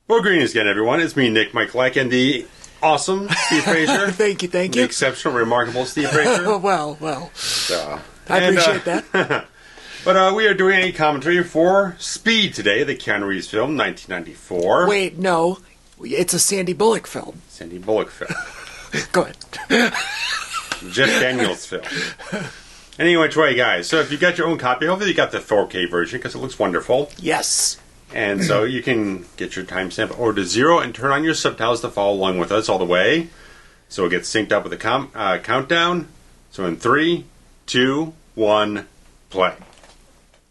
Well, greetings again, everyone. It's me, Nick Michalak, and the awesome Steve Frazier. Thank you. The exceptional, remarkable Steve Frazier. well. I appreciate that. But we are doing a commentary for Speed today, the Keanu Reeves film, 1994. Wait, no. It's a Sandy Bullock film. Sandy Bullock film. Go ahead. Jeff Daniels film. Anyway, which way, guys? So if you got your own copy, hopefully you got the 4K version, because it looks wonderful. Yes. And so you can get your timestamp over to 0 and turn on your subtitles to follow along with us all the way. So it gets synced up with the countdown. So in 3, 2, 1, play.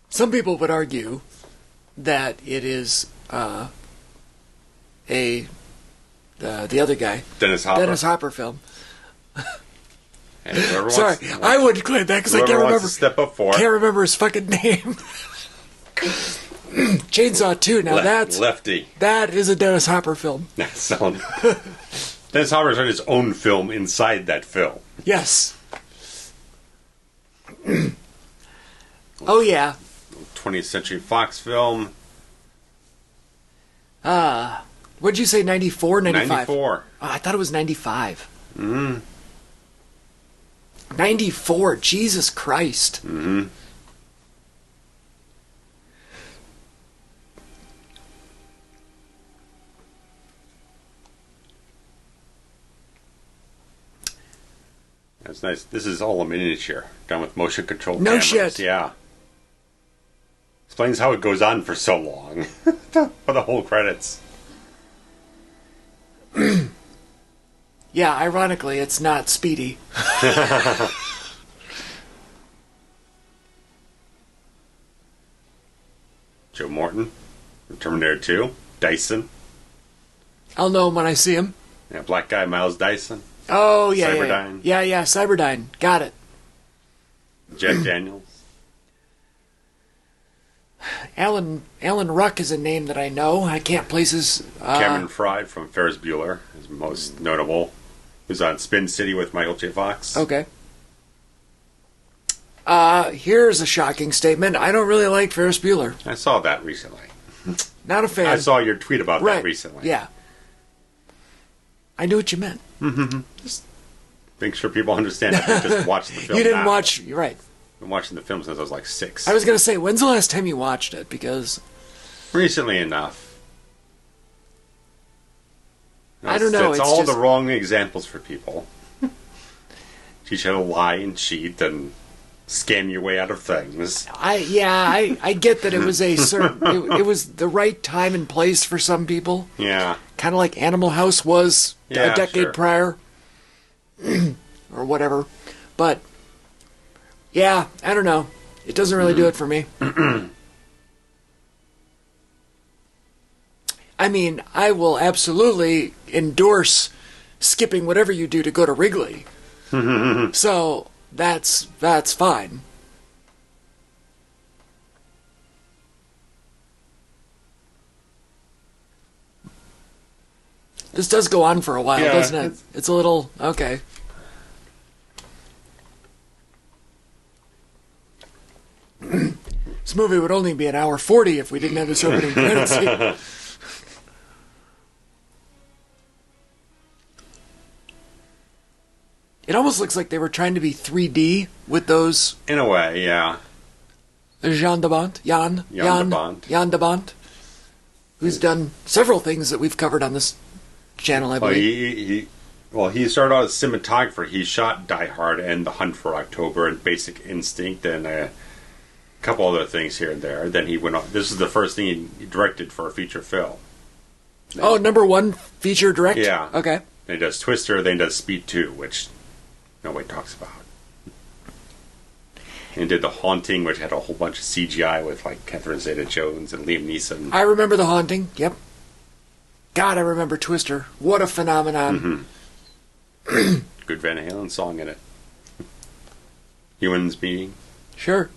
Some people would argue that it is the other guy, Dennis Hopper film. Sorry, I wouldn't claim that because I can't remember. Step up for it. Can't remember his fucking name. Chainsaw 2. Now that's Lefty. That is a Dennis Hopper film. Dennis Hopper's on his own film inside that film. Yes. Oh yeah. 20th Century Fox film. What'd you say? 94, 95? 94. Oh, I thought it was 95. 94. Jesus Christ. That's nice. This is all a miniature, done with motion control No cameras. shit. Yeah. Explains how it goes on for so long. For the whole credits. Yeah, ironically, it's not Speedy. Joe Morton from Terminator 2. Dyson. I'll know him when I see him. Yeah, black guy Miles Dyson. Oh, yeah. Cyberdyne. Yeah, Cyberdyne. Got it. Jack Daniels. Alan Ruck is a name that I know. I can't place his... Cameron Fry from Ferris Bueller is most notable. Who's on Spin City with Michael J. Fox. Okay. Here's a shocking statement. I don't really like Ferris Bueller. I saw that recently. Not a fan. I saw your tweet about right. that recently. Yeah. I knew what you meant. Just make sure people understand. I just watched the film. You didn't watch... You're right. I've been watching the film since I was like 6. I was going to say, when's the last time you watched it? Because... Recently enough. I don't know. It's all just... the wrong examples for people. Teach you how to lie and cheat and scam your way out of things. I get that it was a certain... it was the right time and place for some people. Yeah. Kind of like Animal House was a decade prior. Or whatever. But... yeah, I don't know. It doesn't really do it for me. I mean, I will absolutely endorse skipping whatever you do to go to Wrigley. So, that's fine. This does go on for a while, doesn't it? It's a little... okay. This movie would only be an hour 40 if we didn't have this opening credits scene. It almost looks like they were trying to be 3D with those... in a way, yeah. Jan de Bont, who's done several things that we've covered on this channel, I believe. He started out as cinematographer. He shot Die Hard and The Hunt for October and Basic Instinct and a couple other things here and there. Then he went on. This is the first thing he directed for a feature film. Then, number one feature direct? Yeah. Okay. Then he does Twister, then he does Speed 2, which nobody talks about. And he did The Haunting, which had a whole bunch of CGI with like Catherine Zeta-Jones and Liam Neeson. I remember The Haunting, yep. God, I remember Twister. What a phenomenon. Good Van Halen song in it. Humans Meeting. Sure.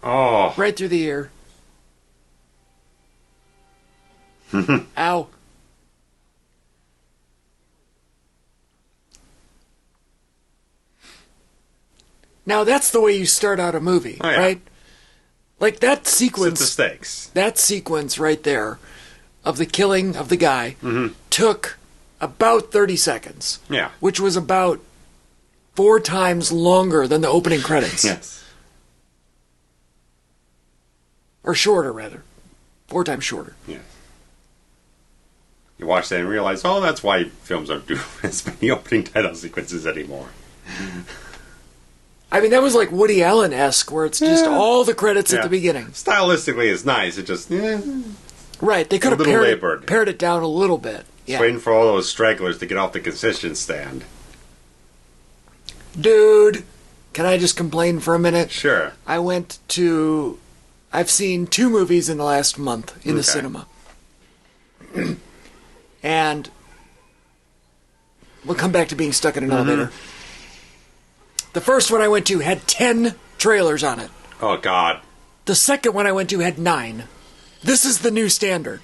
Oh. Right through the ear. Ow. Now, that's the way you start out a movie, right? Like, that sequence... Set the stakes. That sequence right there of the killing of the guy took about 30 seconds. Yeah. Which was about 4 times longer than the opening credits. Yes. Or shorter, rather. 4 times shorter. Yeah. You watch that and realize, oh, that's why films don't do as many opening title sequences anymore. I mean, that was like Woody Allen-esque, where it's just all the credits at the beginning. Stylistically, it's nice. It just... Right, they could have pared it down a little bit. Just waiting for all those stragglers to get off the concession stand. Dude, can I just complain for a minute? Sure. I've seen 2 movies in the last month in the cinema. And we'll come back to being stuck in an elevator. The first one I went to had 10 trailers on it. Oh, God. The second one I went to had 9. This is the new standard.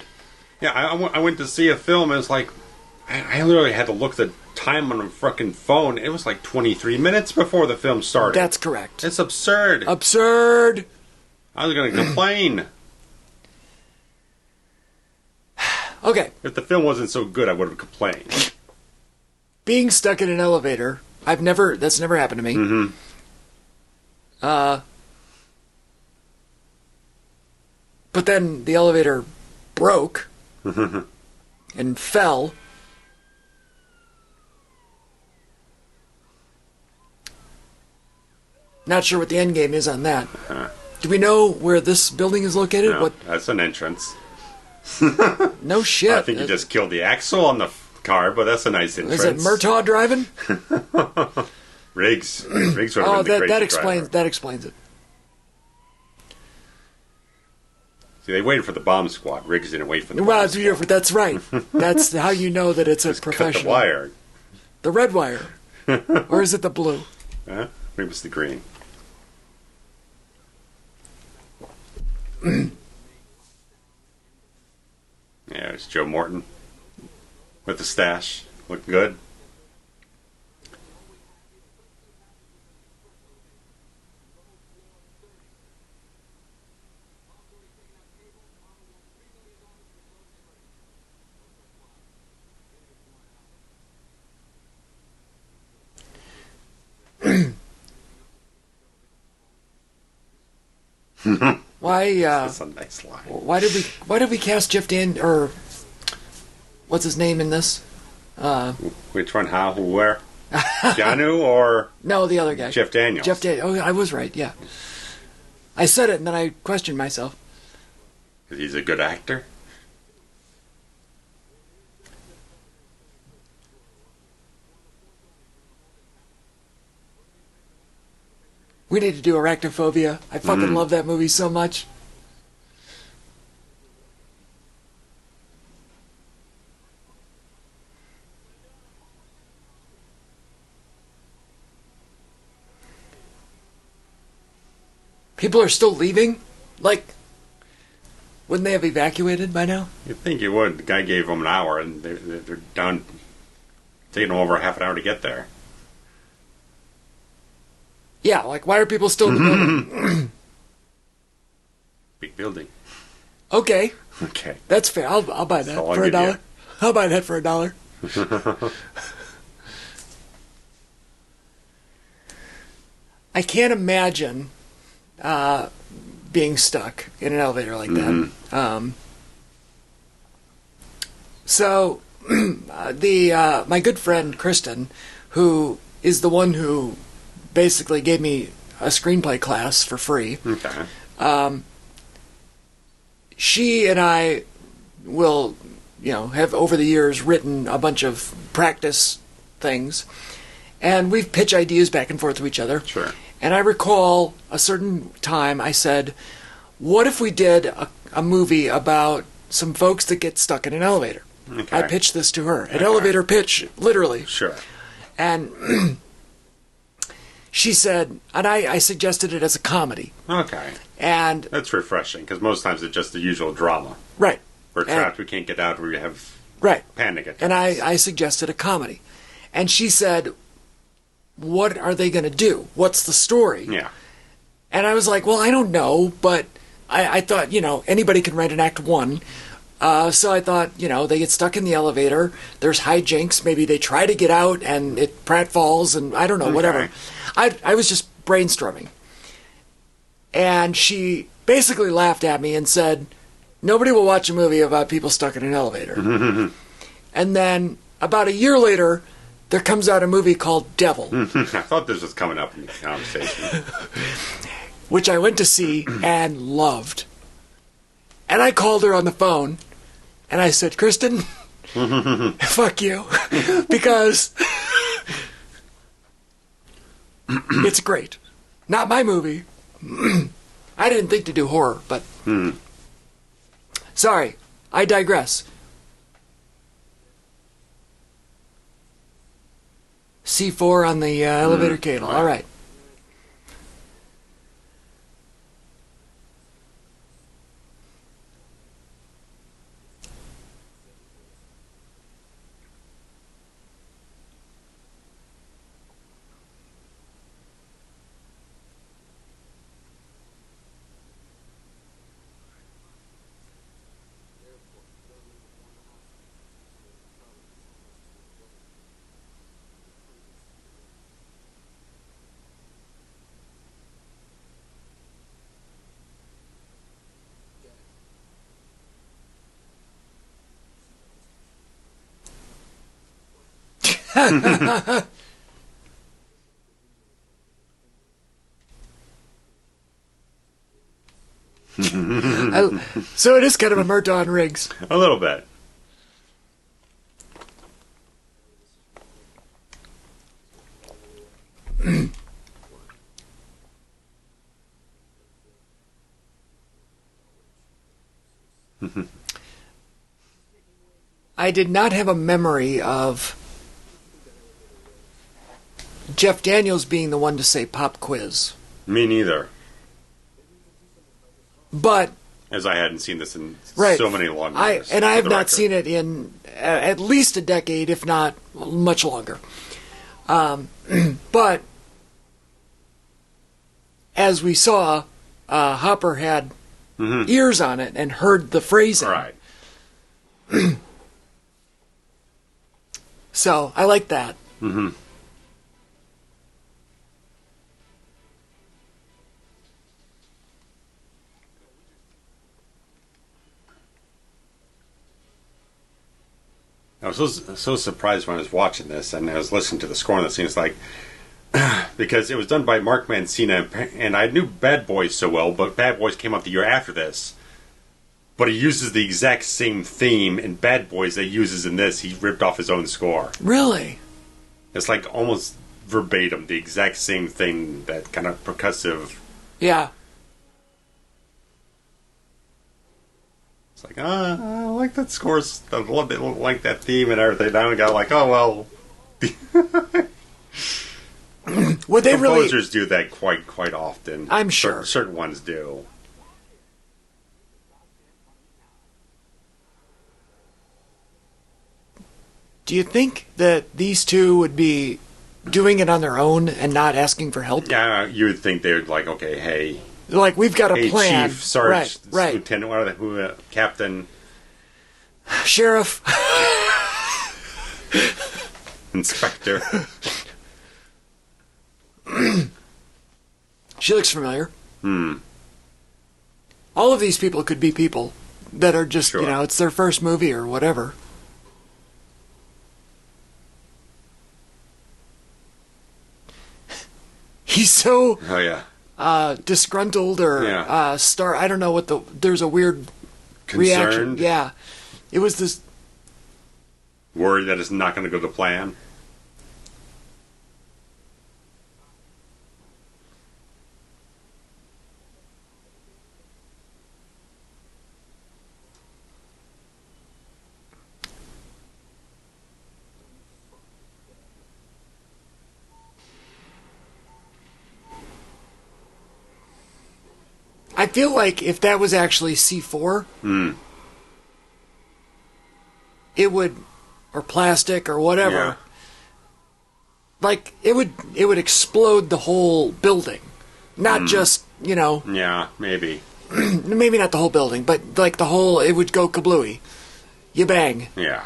Yeah, I went to see a film, and it's like, I literally had to look the time on a fucking phone. It was like 23 minutes before the film started. That's correct. It's absurd. Absurd. I was going to complain. Okay. If the film wasn't so good, I would have complained. Being stuck in an elevator, that's never happened to me. But then the elevator broke and fell. Not sure what the end game is on that. Do we know where this building is located? No, that's an entrance. No shit. I think you just killed the axle on the car, but that's a nice entrance. Is it Murtaugh driving? Riggs. Riggs would have been the crazy driver. That explains it. See, they waited for the bomb squad. Riggs didn't wait for the bomb squad. That's right. That's how you know that it's a professional. Cut the wire. The red wire. Or is it the blue? Maybe it was the green. Yeah, it's Joe Morton with the stash. Looked good. Why? That's a nice line. Why did we cast Jeff or what's his name in this? Which one? How? Who? Where? Keanu or no, the other guy. Jeff Daniels. Jeff Daniels. Oh, I was right. Yeah, I said it and then I questioned myself. Because he's a good actor. We need to do Arachnophobia. I fucking love that movie so much. People are still leaving? Like, wouldn't they have evacuated by now? You'd think you would. The guy gave them an hour, and they're down, taking them over half an hour to get there. Yeah, like, why are people still in the building? Big building. Okay. Okay. That's fair. I'll buy that for $1. I'll buy that for $1. I can't imagine being stuck in an elevator like that. So, my good friend Kristen, who is the one who basically gave me a screenplay class for free. Okay. She and I will, have over the years written a bunch of practice things, and we've pitched ideas back and forth to each other. Sure. And I recall a certain time I said, what if we did a movie about some folks that get stuck in an elevator? Okay. I pitched this to her. An elevator pitch, literally. Sure. And she said, and I suggested it as a comedy. Okay. And that's refreshing, because most times it's just the usual drama. Right. We're trapped, we can't get out, we have panic attacks. And I suggested a comedy. And she said, what are they going to do? What's the story? Yeah. And I was like, well, I don't know, but I thought, anybody can write an act one. So I thought, they get stuck in the elevator. There's hijinks. Maybe they try to get out and it pratfalls and I don't know, whatever. I was just brainstorming. And she basically laughed at me and said, nobody will watch a movie about people stuck in an elevator. And then about a year later, there comes out a movie called Devil. I thought this was coming up in the conversation. Which I went to see and loved. And I called her on the phone and I said, Kristen, fuck you. Because it's great. Not my movie. I didn't think to do horror, but... Sorry, I digress. C4 on the elevator cable. All right. So it is kind of a Morton Riggs. A little bit. I did not have a memory of Jeff Daniels being the one to say pop quiz. Me neither. But... As I hadn't seen this in right. so many long years. And I have not seen it in at least a decade, if not much longer. But as we saw, Hopper had ears on it and heard the phrasing. Right. So I like that. Mm-hmm. I was so surprised when I was watching this and I was listening to the score on the scene. It's like, because it was done by Mark Mancina, and I knew Bad Boys so well, but Bad Boys came out the year after this. But he uses the exact same theme in Bad Boys that he uses in this. He ripped off his own score. Really? It's like almost verbatim, the exact same thing, that kind of percussive. Yeah. It's like, I like that score. I love it, like that theme and everything. Now I got like, oh, well. Would they Composers do that quite often. I'm sure. Certain ones do. Do you think that these two would be doing it on their own and not asking for help? Yeah, you would think they would like, okay, hey. Like, we've got a plan. Chief, Sergeant, right. Lieutenant, what are they, Captain. Sheriff. Inspector. She looks familiar. All of these people could be people that are just, sure. It's their first movie or whatever. He's so disgruntled or I don't know what there's a weird Concerned. reaction. Yeah. It was this... Worried that it's not going to go to plan. I feel like if that was actually C4, it would, or plastic or whatever, like it would explode the whole building, not just Yeah, maybe. maybe not the whole building, but like the whole, it would go kablooey. You bang. Yeah.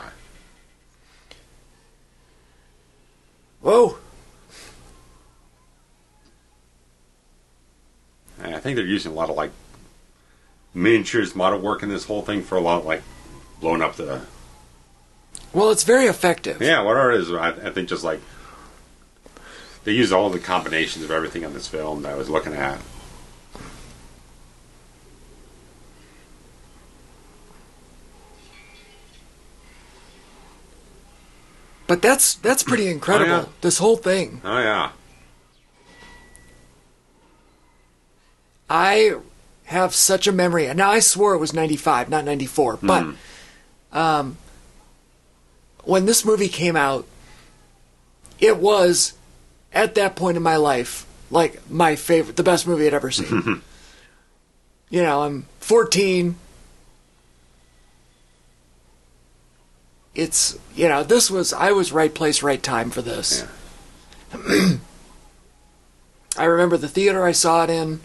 Whoa. I think they're using a lot of like miniatures, model work in this whole thing for a lot of like blowing up the. Well, it's very effective. Yeah, whatever it is, I think just like they use all the combinations of everything on this film that I was looking at. But that's pretty incredible. Oh, yeah. This whole thing. Oh yeah. I have such a memory. Now, I swore it was 95, not 94. But when this movie came out, it was, at that point in my life, like my favorite, the best movie I'd ever seen. I'm 14. It's, I was right place, right time for this. Yeah. I remember the theater I saw it in.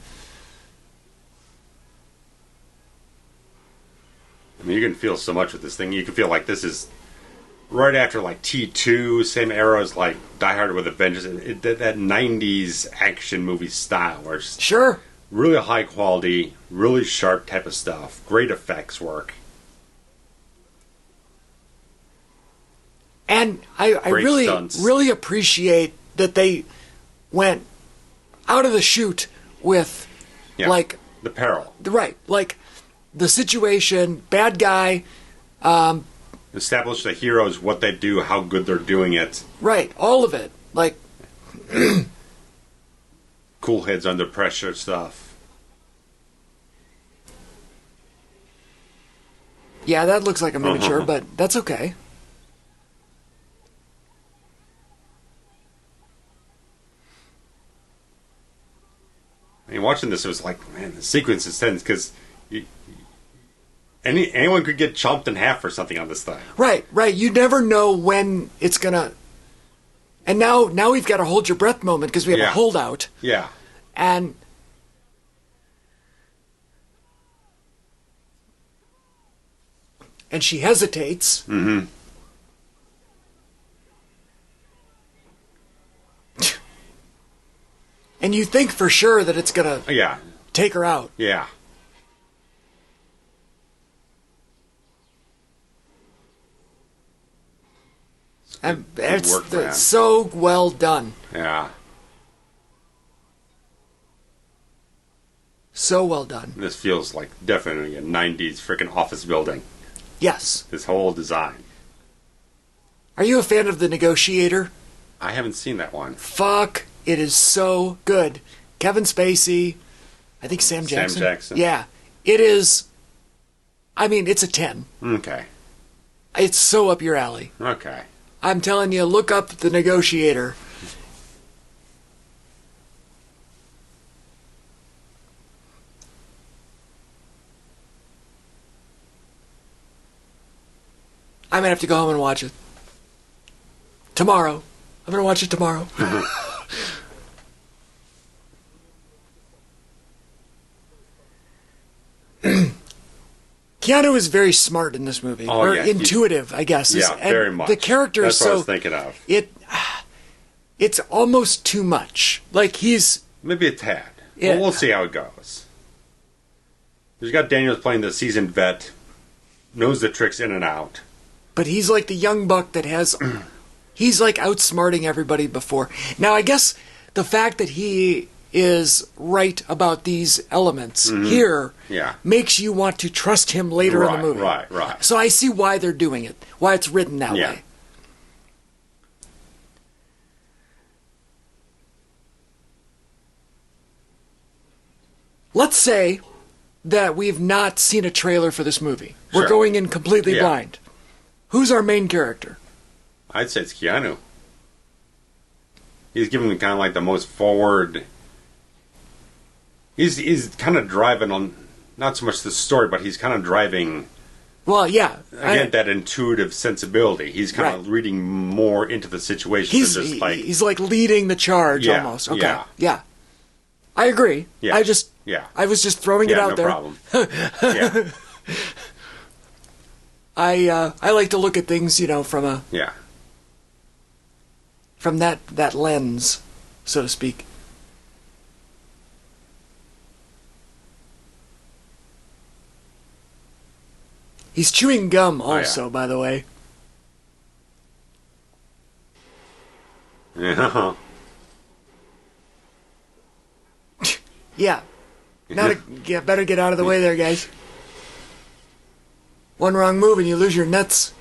I mean, you can feel so much with this thing. You can feel like this is right after like T2, same era as like Die Hard with a Vengeance. That 90s action movie style, where it's Sure. really high quality, really sharp type of stuff, great effects work. And I Great really, stunts. really appreciate that they went out of the chute with, Yeah. like, The Peril. right, like the situation, bad guy, Establish the heroes, what they do, how good they're doing it. right, all of it. Like, Cool heads under pressure stuff. yeah, that looks like a miniature, but that's okay. I mean, watching this, it was like, man, the sequence is tense because anyone could get chomped in half or something on this thing. Right. You never know when it's gonna. And now we've got a hold your breath moment because we have a holdout, Yeah. and she hesitates. Mm-hmm. And you think for sure that it's gonna Yeah. take her out. Yeah. And Good it's work, man. so well done. Yeah. So well done. This feels like definitely a 90s freaking office building. Yes. This whole design. Are you a fan of The Negotiator? I haven't seen that one. Fuck, it is so good. Kevin Spacey, I think Sam Jackson. Sam Jackson. Yeah. It is, I mean, it's a 10. Okay. It's so up your alley. Okay. I'm telling you, look up The Negotiator. I'm going to have to go home and watch it. Tomorrow. I'm going to watch it tomorrow. Keanu is very smart in this movie. Oh, or yeah, intuitive, I guess. Yeah, And very much. the character That's is what I so... was thinking of. It's almost too much. Like, he's... Maybe a tad. Yeah. Well, we'll see how it goes. You've got Daniels playing the seasoned vet, knows the tricks in and out. But he's like the young buck that has... He's like outsmarting everybody before. Now, I guess the fact that he is right about these elements here makes you want to trust him later in the movie. Right. So I see why they're doing it, why it's written that way. Let's say that we've not seen a trailer for this movie. We're Sure. going in completely blind. Who's our main character? I'd say it's Keanu. He's giving me kind of like the most forward. He's kind of driving on, not so much the story, but he's kind of driving Well, yeah. Again, that intuitive sensibility. He's kind of reading more into the situation. He's like leading the charge almost. Okay. Yeah. I agree. Yeah. I was just throwing it out there. No problem. I like to look at things, from from that lens, so to speak. He's chewing gum also, by the way. Yeah. Yeah. Better get out of the way there, guys. One wrong move and you lose your nuts.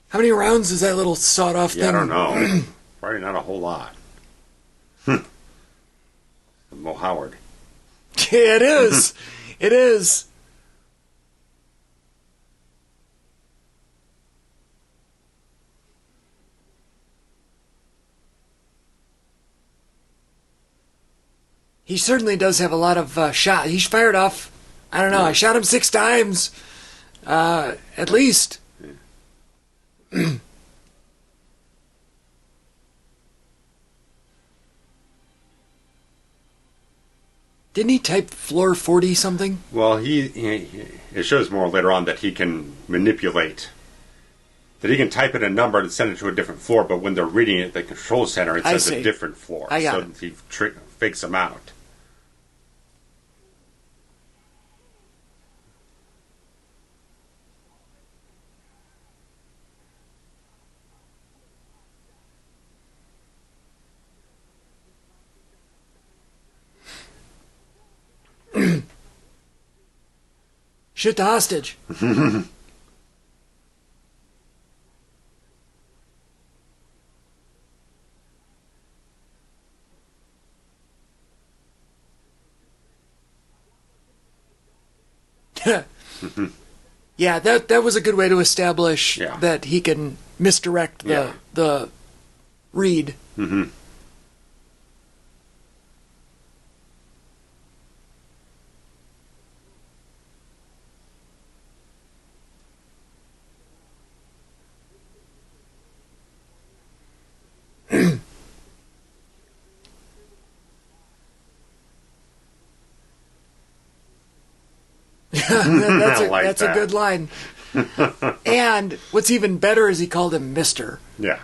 How many rounds is that little sawed-off thing? I don't know. Probably not a whole lot. Mo Howard. Yeah, it is. It is. He certainly does have a lot of shot. He's fired off, I don't know, I shot him 6 times. At least. Didn't he type floor 40 something? Well, it shows more later on that he can manipulate. That he can type in a number and send it to a different floor, but when they're reading it, the control center, it says a different floor. So he fakes them out. Shoot the hostage. Yeah, that was a good way to establish that he can misdirect the read. Mm-hmm. That's a good line. And what's even better is he called him Mr. Yeah.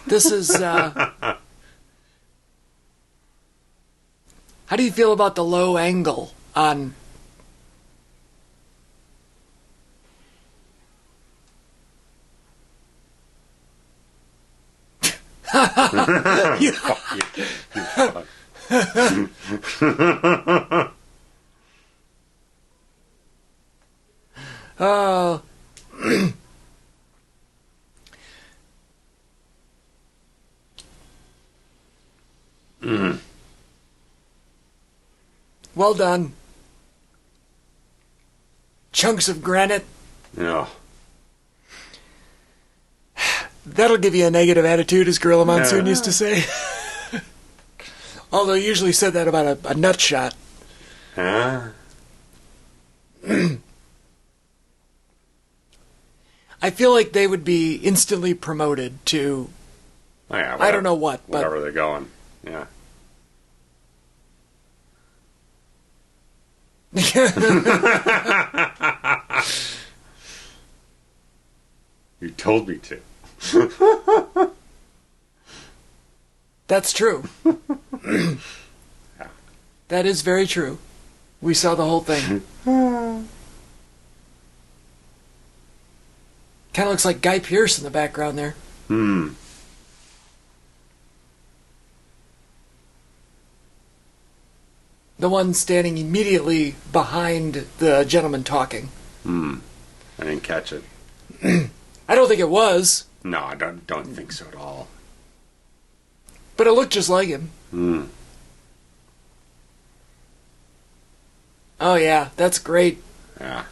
This is how do you feel about the low angle on Oh. Well done. Chunks of granite. Yeah. That'll give you a negative attitude, as Gorilla Monsoon used to say. Although he usually said that about a nut shot. Huh? I feel like they would be instantly promoted to... Yeah, I don't know what, but... Wherever they're going. Yeah. You told me to. That's true. That is very true. We saw the whole thing. Kind of looks like Guy Pearce in the background there. Hmm. The one standing immediately behind the gentleman talking. Hmm. I didn't catch it. I don't think it was, No, I don't think so at all. but it looked just like him. Oh yeah, that's great. Yeah.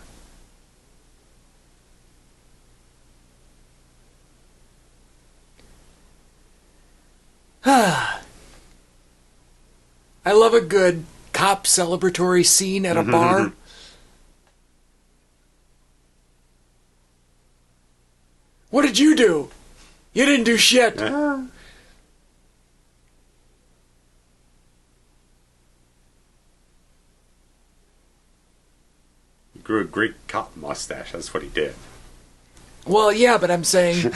I love a good cop celebratory scene at a bar. What did you do? You didn't do shit. You grew a great cop mustache. That's what he did. Well, yeah, but I'm saying...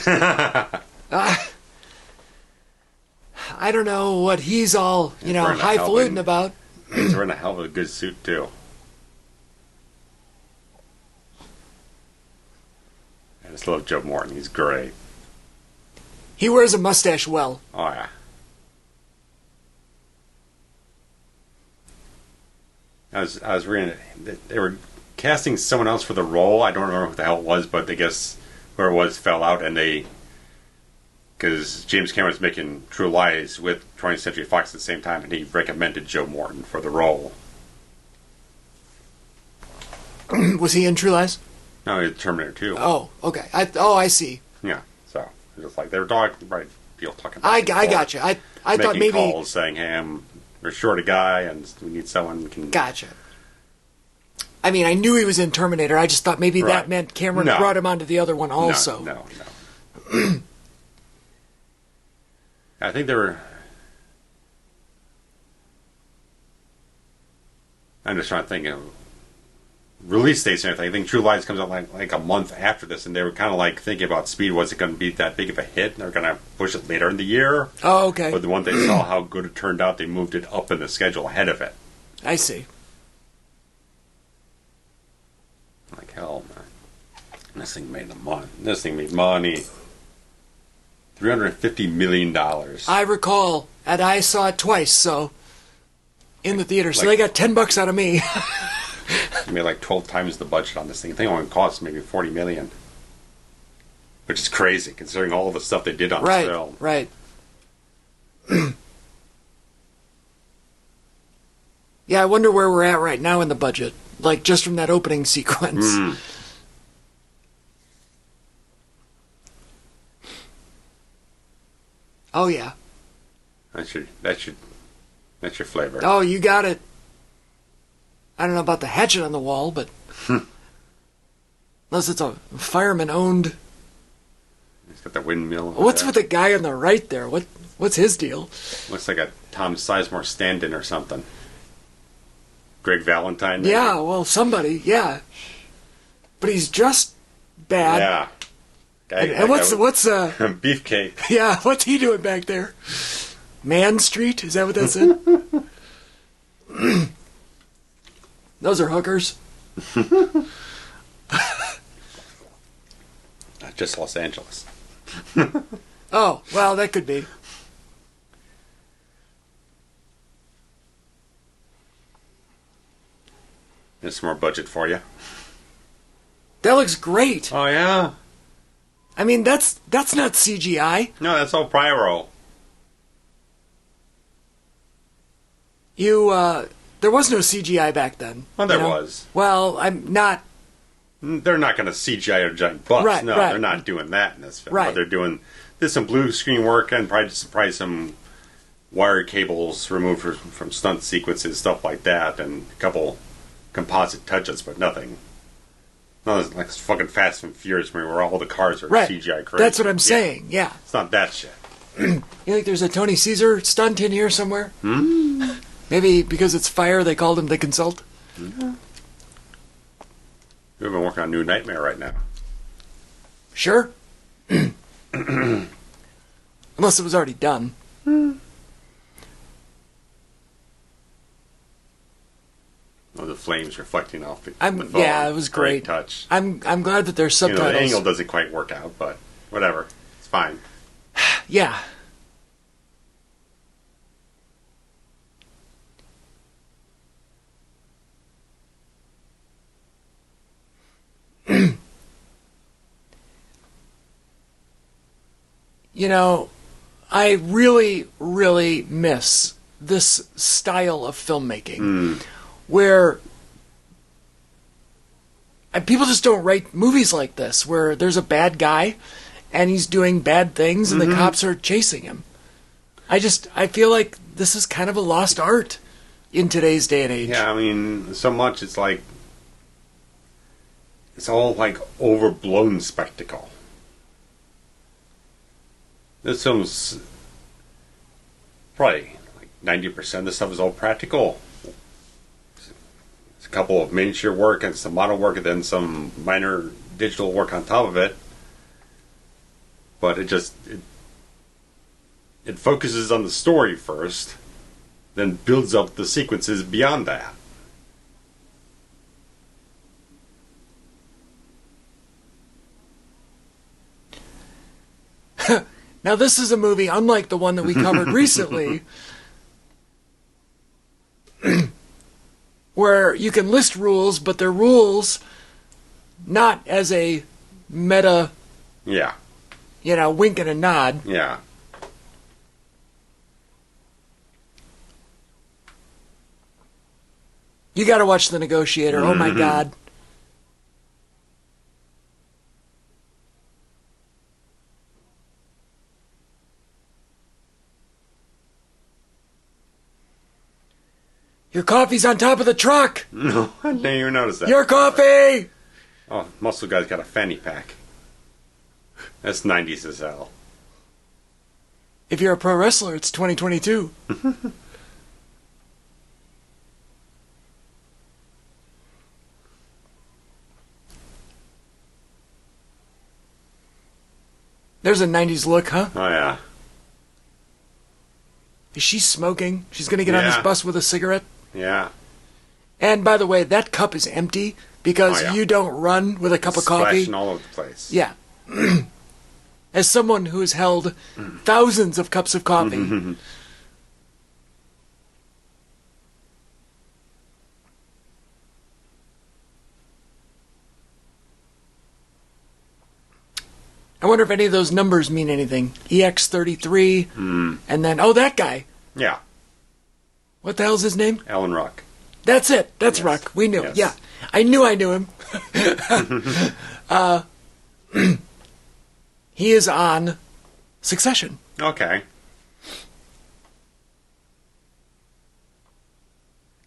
I don't know what he's all, highfalutin about. He's wearing a hell of a good suit, too. I just love Joe Morton. He's great. He wears a mustache well. Oh, yeah. I was reading it. They were casting someone else for the role. I don't remember who the hell it was, but I guess whoever it was fell out, and because James Cameron was making True Lies with 20th Century Fox at the same time, and he recommended Joe Morton for the role. Was he in True Lies? No, he's Terminator 2. Oh, okay. I see. Yeah, so it was like they were talking, right? Talking. I got you. I thought maybe calls saying, "Hey, we're short a guy, and we need someone who can." Gotcha. I mean, I knew he was in Terminator. I just thought maybe that meant Cameron brought him onto the other one also. No. I think they were. I'm just trying to think of release dates and everything. I think True Lies comes out like a month after this, and they were kind of like thinking about speed. Was it going to be that big of a hit? And they're going to push it later in the year. Oh, okay. But the one they saw how good it turned out, they moved it up in the schedule ahead of it. I see. Like hell, man. This thing made money. $350 million. I recall, and I saw it twice, so in the theater. So they got $10 out of me. They made like 12 times the budget on this thing. The thing only cost maybe $40 million, which is crazy considering all of the stuff they did on this film. Right. Yeah, I wonder where we're at right now in the budget, like just from that opening sequence. Oh yeah. That's your flavor. Oh, you got it. I don't know about the hatchet on the wall, but unless it's a fireman-owned. He's got the windmill. What's with the guy on the right there? What's his deal? Looks like a Tom Sizemore stand-in or something. Greg Valentine. Maybe? Yeah, well, somebody, yeah. But he's dressed bad. Yeah. And what's Beefcake. Yeah, what's he doing back there? Man Street? Is that what that's in? Those are hookers. Not just Los Angeles. Oh, well, that could be. There's some more budget for you. That looks great. Oh, yeah? I mean, that's not CGI. No, that's all Pyro. There was no CGI back then. Well, there was. Well, I'm not... They're not going to CGI a giant bus. Right, no, right. They're not doing that in this film. Right. But they're doing... There's some blue screen work and probably some wire cables removed from stunt sequences, stuff like that, and a couple composite touches, but nothing. Nothing like fucking Fast and Furious where all the cars are CGI crazy. That's what I'm saying, yeah. It's not that shit. You think there's a Tony Caesar stunt in here somewhere? Maybe because it's fire, they called him the consult? Yeah. We've been working on New Nightmare right now. Sure. Unless it was already done. Oh, the flames reflecting off the phone. Yeah, it was great. Touch. I'm glad that there's subtitles. The angle doesn't quite work out, but whatever. It's fine. Yeah. I really, really miss this style of filmmaking where people just don't write movies like this, where there's a bad guy and he's doing bad things and the cops are chasing him. I feel like this is kind of a lost art in today's day and age. Yeah, I mean, so much it's like, it's all like overblown spectacle. This film's probably like 90% of the stuff is all practical. It's a couple of miniature work and some model work and then some minor digital work on top of it. But it focuses on the story first, then builds up the sequences beyond that. Now, this is a movie, unlike the one that we covered recently, where you can list rules, but they're rules not as a meta, Yeah. Wink and a nod. Yeah. You got to watch The Negotiator. Oh, my God. Your coffee's on top of the truck. No, I didn't even notice that. Your coffee! Oh, Muscle Guy's got a fanny pack. That's 90s as hell. If you're a pro wrestler, it's 2022. There's a 90s look, huh? Oh, yeah. Is she smoking? She's going to get on this bus with a cigarette? Yeah. And by the way, that cup is empty because you don't run with a cup of coffee. Splashing all over the place. Yeah. As someone who has held thousands of cups of coffee. I wonder if any of those numbers mean anything. EX33, and then, that guy. Yeah. What the hell's his name? Alan Ruck. That's it. That's Ruck. We knew. Yeah. I knew him. He is on Succession. Okay.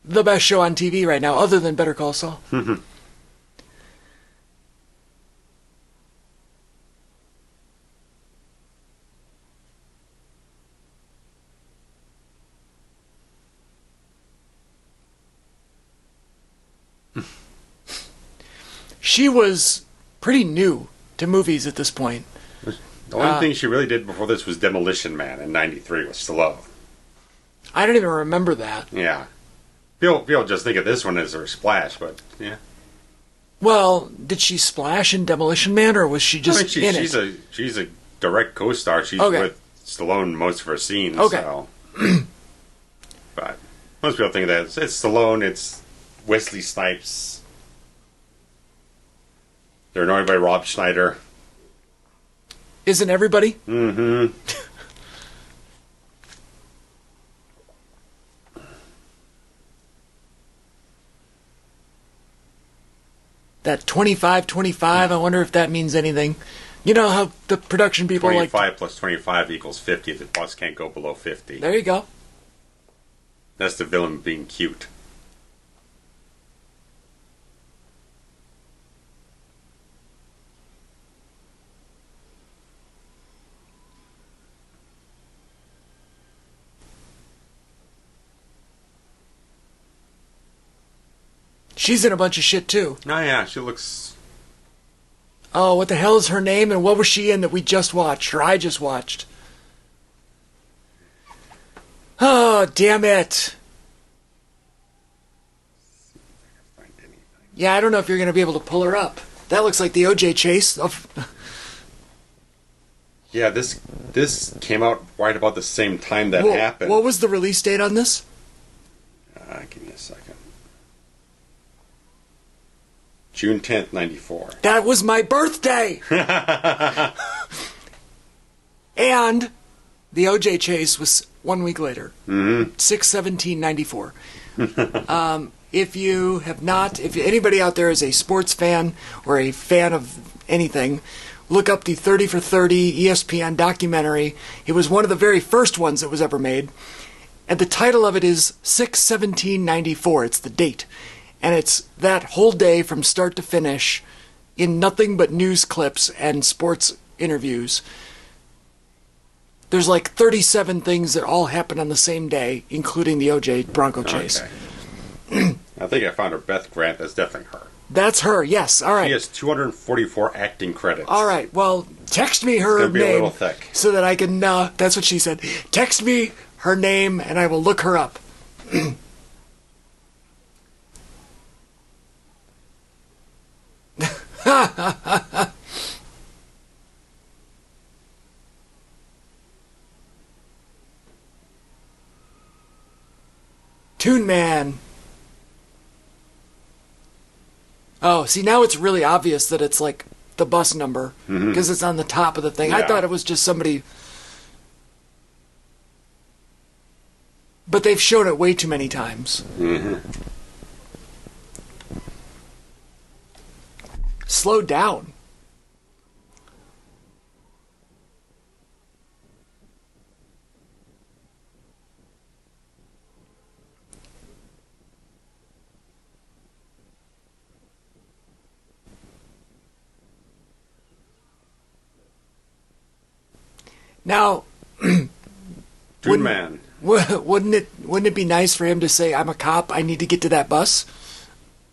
The best show on TV right now, other than Better Call Saul. She was pretty new to movies at this point. The only thing she really did before this was Demolition Man in '93 with Stallone. I don't even remember that. Yeah. People just think of this one as her splash, but yeah. Well, did she splash in Demolition Man, or was she just in it? She's a direct co-star. She's with Stallone most of her scenes. Okay. So. But most people think that it's Stallone, it's Wesley Snipes. They're annoyed by Rob Schneider. Isn't everybody? Mm-hmm. That 25-25, I wonder if that means anything. You know how the production people 25 plus 25 equals 50. The bus can't go below 50. There you go. That's the villain being cute. She's in a bunch of shit, too. Oh, yeah, she looks... Oh, what the hell is her name, and what was she in that we just watched, or I just watched? Oh, damn it. Yeah, I don't know if you're going to be able to pull her up. That looks like the OJ chase of... Yeah, this came out right about the same time that happened. What was the release date on this? Give me a second. June 10th, 94. That was my birthday! And the OJ chase was 1 week later. 6/17/94. If anybody out there is a sports fan or a fan of anything, look up the 30 for 30 ESPN documentary. It was one of the very first ones that was ever made. And the title of it is 6/17/94. It's the date. And it's that whole day from start to finish in nothing but news clips and sports interviews. There's like 37 things that all happen on the same day, including the OJ Bronco chase. Okay. I think I found her. Beth Grant. That's definitely her. That's her, yes. All right. She has 244 acting credits. All right. Well, text me her It's gonna be name a little thick. so that I can. That's what she said. Text me her name and I will look her up. Toon Man. Oh, see, now it's really obvious that it's like the bus number because it's on the top of the thing. I Yeah. thought it was just somebody. But they've shown it way too many times. Slow down. Now, Toon Man. wouldn't it be nice for him to say, "I'm a cop. I need to get to that bus"?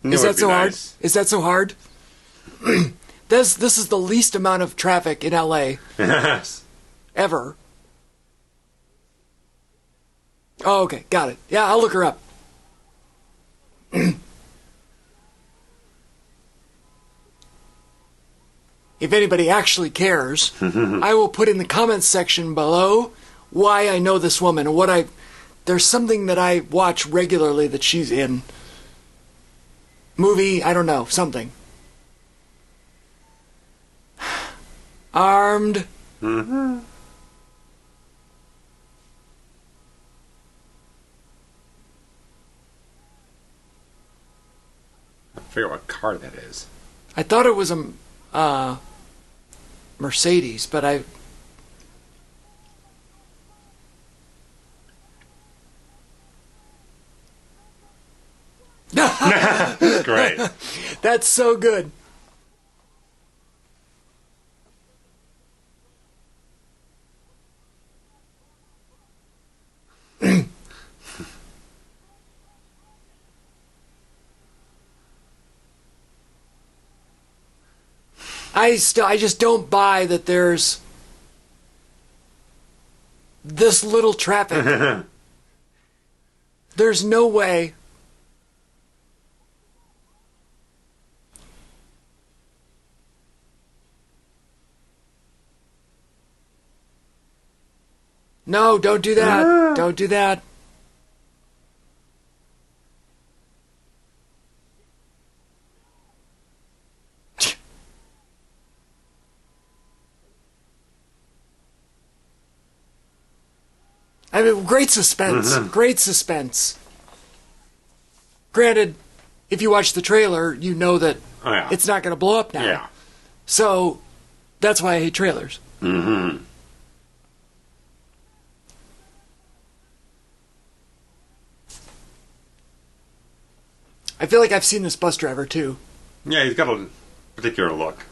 Is that so hard? Is that so hard? This is the least amount of traffic in LA Yes. ever. Oh, okay, got it. Yeah, I'll look her up. If anybody actually cares, I will put in the comments section below why I know this woman and there's something that I watch regularly that she's in. Movie, I don't know, something. Armed. I figure what car that is. I thought it was a Mercedes, but I... Great. That's so good. I just don't buy that there's this little traffic. There's no way. No, don't do that. Don't do that. I mean, great suspense. Great suspense. Granted, if you watch the trailer, you know that it's not going to blow up now. Yeah. So, that's why I hate trailers. Mm-hmm. I feel like I've seen this bus driver, too. Yeah, he's got a particular look.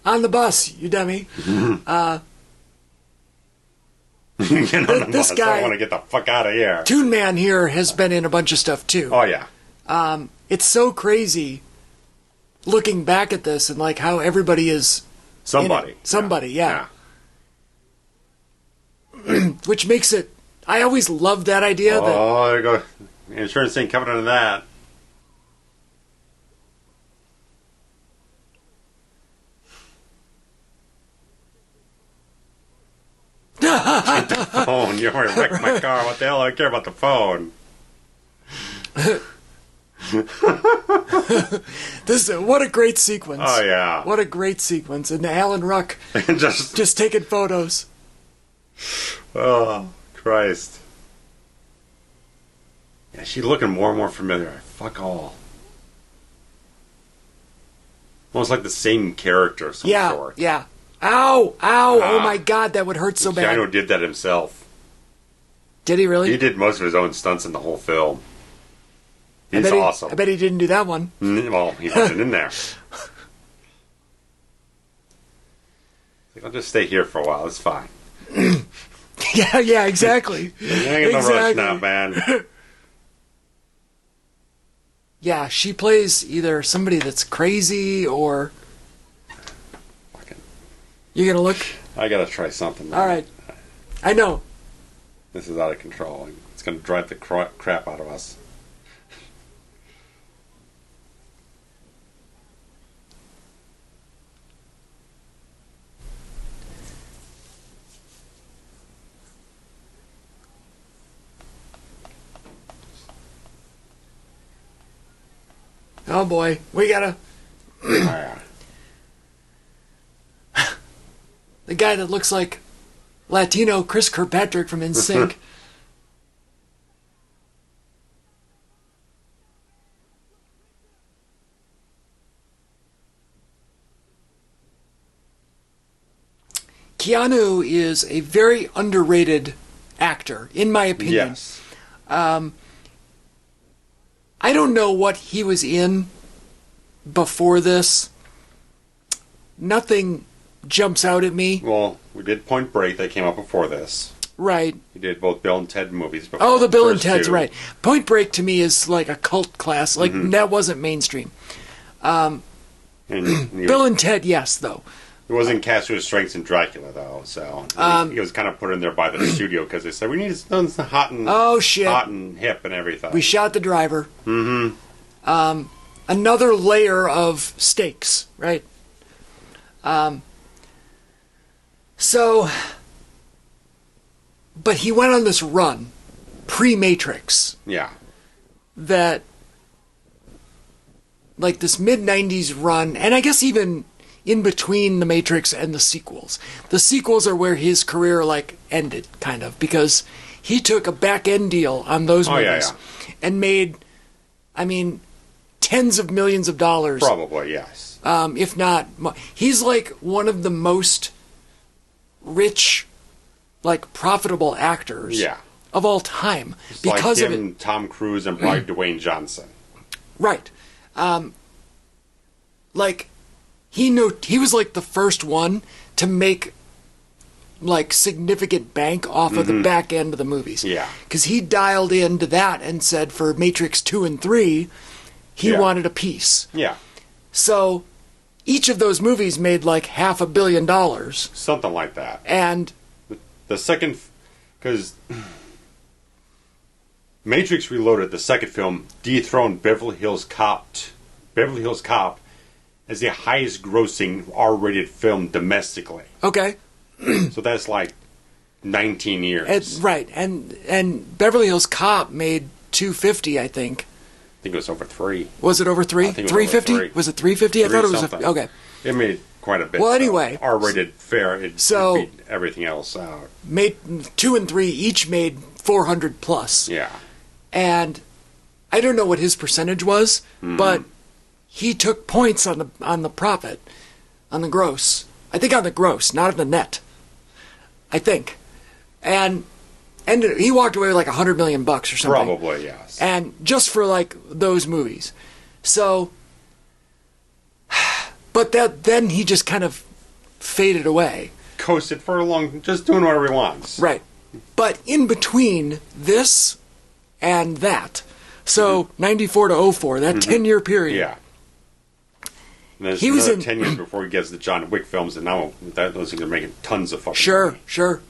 On the bus, you dummy. This guy, I want to get the fuck out of here. Toon Man here has been in a bunch of stuff too. Oh yeah. It's so crazy looking back at this and like how everybody is Somebody. Somebody, yeah. which makes it. I always loved that idea. Oh, there you go. Insurance ain't coming on that. Get the phone. You already wrecked my car. What the hell? I care about the phone. What a great sequence. Oh, yeah. What a great sequence. And Alan Ruck just taking photos. Oh, Christ. Yeah, she's looking more and more familiar. Fuck all. Almost like the same character of some sort. Yeah. Ow! Oh my God, that would hurt so bad. Keanu did that himself. Did he really? He did most of his own stunts in the whole film. He's awesome. I bet he didn't do that one. Well, he wasn't in there. I'll just stay here for a while. It's fine. Yeah, exactly. I ain't in no rush now, man. Yeah, she plays either somebody that's crazy or... You gonna look? I gotta try something. All right. I know. This is out of control. It's gonna drive the crap out of us. Oh boy, we gotta... The guy that looks like Latino Chris Kirkpatrick from NSYNC. Keanu is a very underrated actor, in my opinion. Yes. I don't know what he was in before this. Nothing jumps out at me. Well, we did Point Break that came up before this. Right. We did both Bill and Ted movies before. Oh, the Bill and Ted's, right. Point Break to me is like a cult class. Like, that wasn't mainstream. And Bill and Ted, yes, though. He wasn't cast to his strengths in Dracula, though, so he was kind of put in there by the studio because they said, we need something hot and, hot and hip and everything. We shot the driver. Another layer of stakes, right? But he went on this run, pre-Matrix. Yeah. That, like this mid-90s run, and I guess even in between the Matrix and the sequels. The sequels are where his career, like, ended, kind of, because he took a back-end deal on those movies and made, I mean, tens of millions of dollars. Probably, yes. If not more. He's like one of the most rich, like profitable actors of all time. It's because like him, of it. Tom Cruise, and probably Dwayne Johnson. Right. Like he was like the first one to make like significant bank off of the back end of the movies. Yeah. Because he dialed into that and said for Matrix 2 and 3, he wanted a piece. Yeah. So each of those movies made like $500 million. Something like that. And the second, because Matrix Reloaded, the second film, dethroned Beverly Hills Cop as the highest grossing R-rated film domestically. Okay. So that's like 19 years. Right. And Beverly Hills Cop made $250, I think. I think it was over 3. Was it over 3? 350? Was it 350? I thought it was okay. It made quite a bit. Well, anyway, R-rated fare. It beat everything else out. Made 2 and 3 each made 400 plus. Yeah. And I don't know what his percentage was, but he took points on the profit, on the gross. I think on the gross, not on the net. I think, and he walked away with like $100 million or something. Probably, yes. And just for like those movies, so. But then he just kind of faded away. Coasted for a long, just doing whatever he wants. Right. But in between this and that, so 94 to 04, that 10-year period. Yeah. And he was in 10 years before he gets the John Wick films, and now those things are making tons of fucking money. Sure.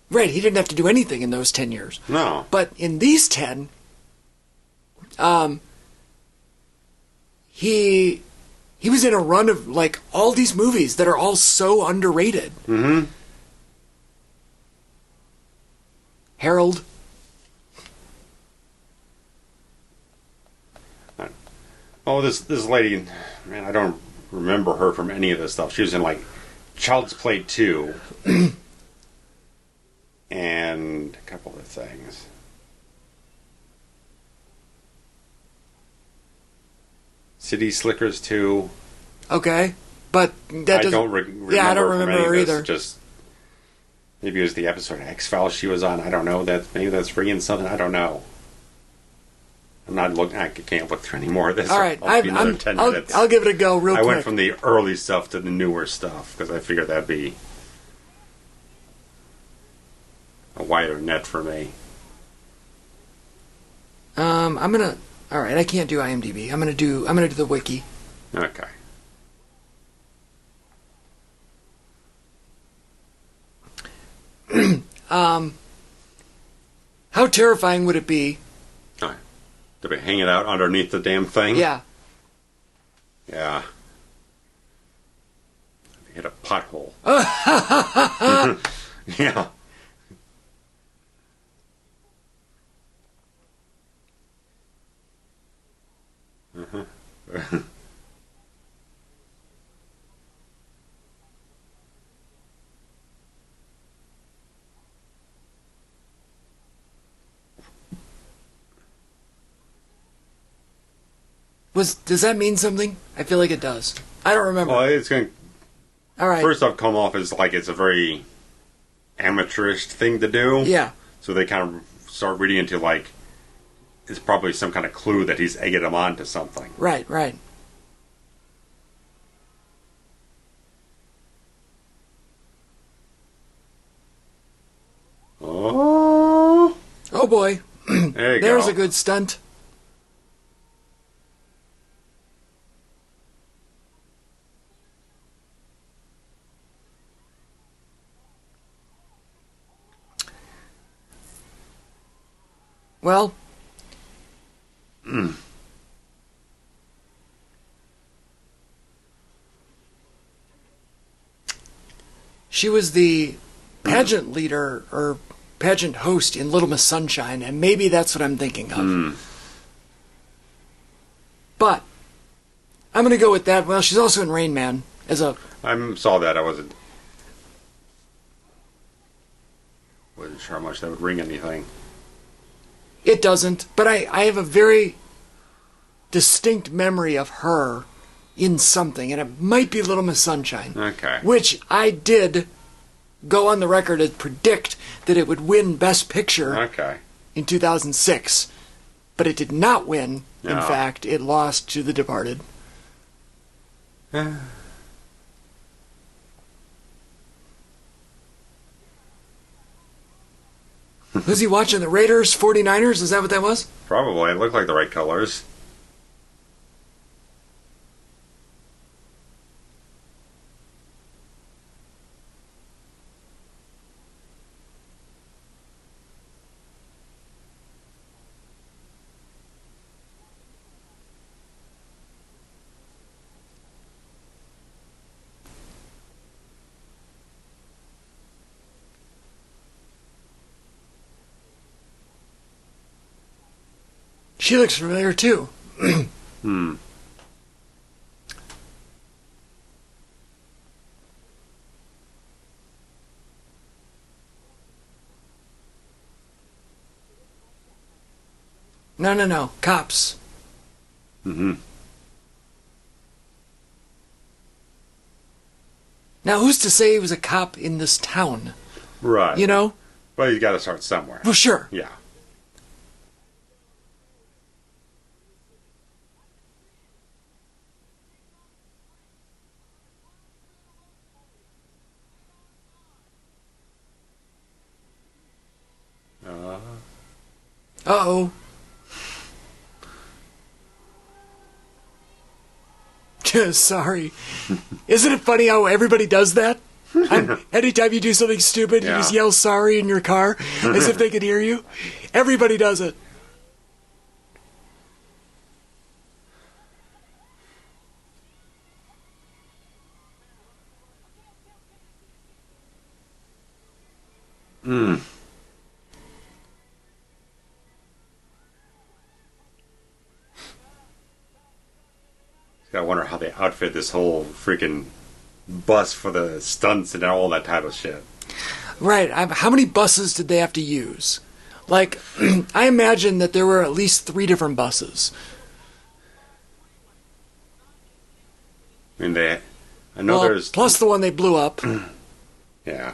Right, he didn't have to do anything in those 10 years. No. But in these 10, he was in a run of, like, all these movies that are all so underrated. Mm-hmm. Harold. Oh, this lady, man, I don't remember her from any of this stuff. She was in, like, Child's Play 2. And a couple of things. City Slickers 2. Okay. But that doesn't... I don't remember. Yeah, I don't from remember any of her this. either. Just maybe it was the episode of X-Files she was on. I don't know. Maybe that's ringing something. I don't know. I'm not looking. I can't look through any more of this. All right, I'll 10 minutes. I'll give it a go real quick. I went from the early stuff to the newer stuff because I figured that'd be a wider net for me. I'm gonna. All right, I can't do IMDb. I'm gonna do the wiki. Okay. How terrifying would it be? All right. To be hanging out underneath the damn thing. Yeah. Yeah. Hit a pothole. Yeah. Uh-huh. Does that mean something? I feel like it does. I don't remember. Well, it's going to All right. first off come off as like it's a very amateurish thing to do. Yeah. So they kind of start reading into like it's probably some kind of clue that he's egging them on to something. Right. Right. Oh. Oh boy. There you There's go. a good stunt. Well, she was the pageant leader or pageant host in Little Miss Sunshine, and maybe that's what I'm thinking of. But I'm going to go with that. Well, she's also in Rain Man as a... I saw that. I wasn't sure how much that would ring anything. It doesn't, but I have a very distinct memory of her in something, and it might be Little Miss Sunshine. Okay. Which I did go on the record and predict that it would win Best Picture Okay. in 2006, but it did not win. In No. fact, it lost to The Departed. Was he watching the Raiders 49ers? Is that what that was? Probably. It looked like the right colors. She looks familiar too. No. Cops. Mm-hmm. Now, who's to say he was a cop in this town? Right. You know? Well, you got to start somewhere. Well, sure. Yeah. Uh-oh. Sorry. Isn't it funny how everybody does that? Anytime you do something stupid, you just yell sorry in your car as if they could hear you. Everybody does it. I wonder how they outfit this whole freaking bus for the stunts and all that type of shit. Right. How many buses did they have to use? Like, I imagine that there were at least 3 different buses. I mean, I know there's... Plus the one they blew up. Yeah.